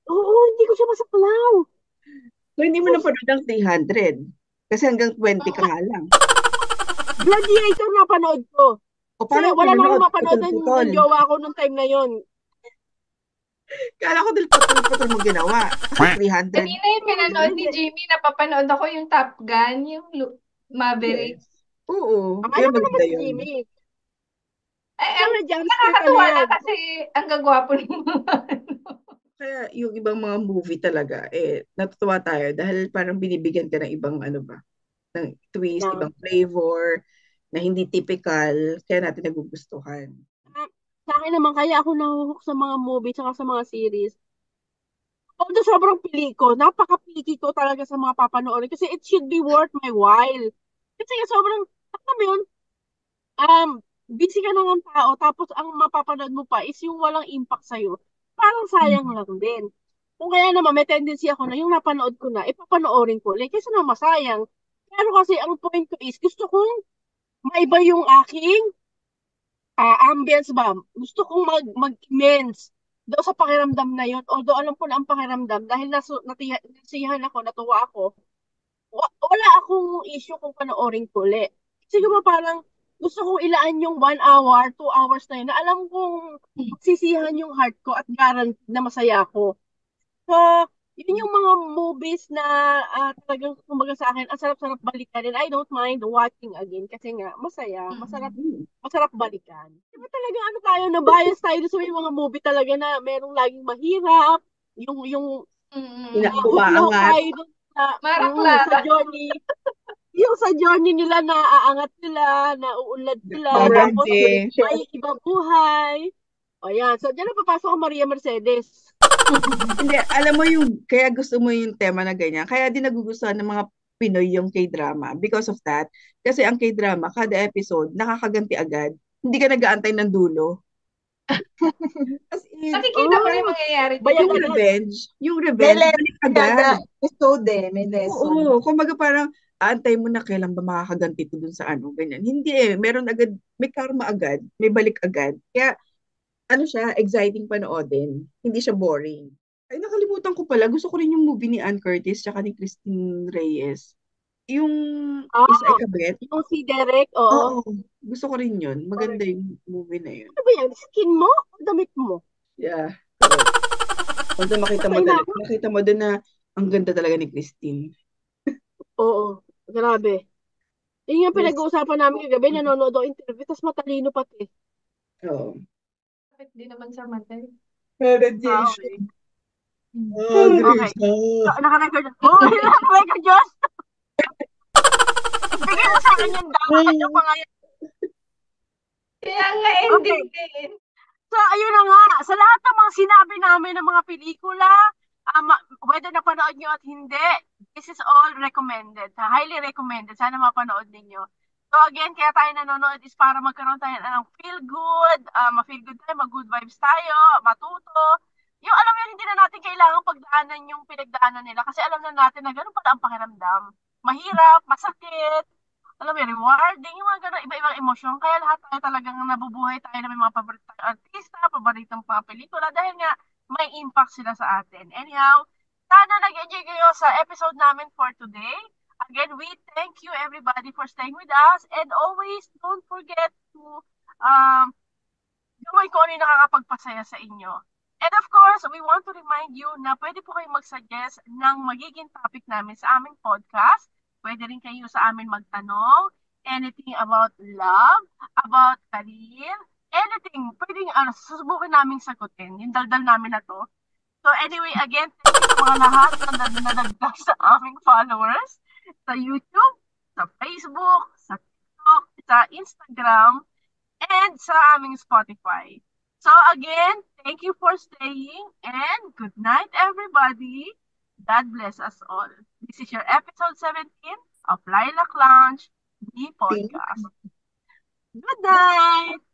Speaker 1: Oo, hindi ko siya masaklaw.
Speaker 3: So, hindi mo napanood ang 300. Kasi hanggang 20 ka lang.
Speaker 1: Gladiator napanood ko. Kasi wala na akong mapanood ng jowa ko nung time na yon.
Speaker 3: Kala ko dahil patol-patol mo ginawa. Kasi 300.
Speaker 2: Kanina yung pinanood ni Jamie, napapanood ako yung Top Gun, yung Maverick.
Speaker 3: Yes. Oo.
Speaker 1: Kaya maganda yun.
Speaker 2: Nakakatuwa na kasi ang gagwapo naman.
Speaker 3: Kaya yung ibang mga movie talaga, natutuwa tayo dahil parang binibigyan ka ng ibang ng twist, ibang flavor. na hindi typical, kaya natin nagugustuhan.
Speaker 1: Sa akin naman, kaya ako nahuhook sa mga movie tsaka sa mga series. Although sobrang pili ko, napaka-picky ko talaga sa mga papanoorin kasi it should be worth my while. Kasi sobrang, alam mo yun, um, busy ka na ng tao, tapos ang mapapanood mo pa is yung walang impact sa'yo. Parang sayang lang din. Kung kaya naman, may tendency ako na yung napanood ko na, ipapanoorin ko ulit kasi na masayang. Pero kasi ang point ko is, gusto kong maiba yung aking ambience ba. Gusto kong mag-immense daw sa pakiramdam na yun. Although alam ko na ang pakiramdam, dahil nasiyahan ako, natuwa ako, wala akong issue kung panoorin ko ulit. Siguro parang gusto kong ilaan yung 1 hour, 2 hours na yun, na alam kong sisihan yung heart ko at guaranteed na masaya ako. So, yun yung mga movies na talagang kumbaga sa akin, ang sarap-sarap balikan and I don't mind watching again kasi nga masaya, masarap balikan. Diba talaga ano tayo, na bias tayo sa may mga movie talaga na merong laging mahirap, yung
Speaker 3: Umaangat.
Speaker 1: tayo dun sa
Speaker 2: Maraklara.
Speaker 1: journey. Yung sa journey nila na aangat sila, na uunlad sila, tapos
Speaker 3: Gagante.
Speaker 1: may iba buhay. O yan, so dyan na papasok ang Maria Mercedes.
Speaker 3: Hindi, alam mo yung, kaya gusto mo yung tema na ganyan. Kaya din nagugustuhan ng mga Pinoy yung K-drama because of that. Kasi ang K-drama, kada episode, nakakaganti agad. Hindi ka nag-aantay ng dulo. As in,
Speaker 2: Nakikita mo yung mangyayari.
Speaker 1: Bayan
Speaker 3: yung
Speaker 4: May
Speaker 3: revenge,
Speaker 4: lesson
Speaker 3: balik agad.
Speaker 4: kada episode may lesson.
Speaker 3: Oo, kumbaga parang, aantay mo na kailan ba makakaganti to dun sa ano, ganyan. Hindi meron agad, may karma agad, may balik agad. Kaya, ano siya, exciting panoodin. Hindi siya boring. Ay, nakalimutan ko pala. Gusto ko rin yung movie ni Ann Curtis tsaka ni Christine Reyes. Yung Is I Kabet.
Speaker 1: Yung si Derek, oo.
Speaker 3: Oo. Gusto ko rin yun. Maganda yung movie na yun.
Speaker 1: Ano ba yan? Skin mo o damit mo?
Speaker 3: Yeah. Although makita mo doon na ang ganda talaga ni Christine.
Speaker 1: Oo. Grabe. Yung pinag-uusapan namin kagabi, nanonood ako interview, tapos matalino pati.
Speaker 3: Oo.
Speaker 2: Bakit di naman sa matel?
Speaker 4: Meron
Speaker 1: Okay.
Speaker 3: Okay.
Speaker 1: Naka-record. Naka-record, Diyos! Bigyan mo sa akin yung dapat yung pangalan.
Speaker 2: Kaya nga ending din.
Speaker 1: So, ayun na nga. Sa lahat ng mga sinabi namin ng mga pelikula, whether napanood nyo at hindi, this is all recommended. Highly recommended. Sana mapanood ninyo. So again, kaya tayo nanonood is para magkaroon tayo ng feel good, ma-feel good tayo, mag-good vibes tayo, matuto. Yung alam mo yun, hindi na natin kailangan pagdaanan yung pinagdaanan nila kasi alam na natin na gano'n pala ang pakiramdam. Mahirap, masakit, alam mo yun, rewarding, yung mga gano'n, iba-ibang emosyon. Kaya lahat tayo talagang nabubuhay tayo na may mga paboritong artista, paboritong mga pelikula dahil nga may impact sila sa atin. Anyhow, sana nag-enjoy kayo sa episode namin for today. Again, we thank you everybody for staying with us and always don't forget to gawin kung ano yung nakakapagpasaya sa inyo. And of course, we want to remind you na pwede po kayong mag-suggest ng magiging topic namin sa aming podcast. Pwede rin kayo sa amin magtanong, anything about love, about career, anything. Pwedeng susubukin namin sagutin. Yung daldal namin na to. So anyway, again, thank you sa mga lahat na nadagdag sa aming followers sa YouTube, sa Facebook, sa TikTok, sa Instagram, and sa aming Spotify. So again, thank you for staying and good night everybody. God bless us all. This is your episode 17 of Lilac Lounge, the podcast. Good night!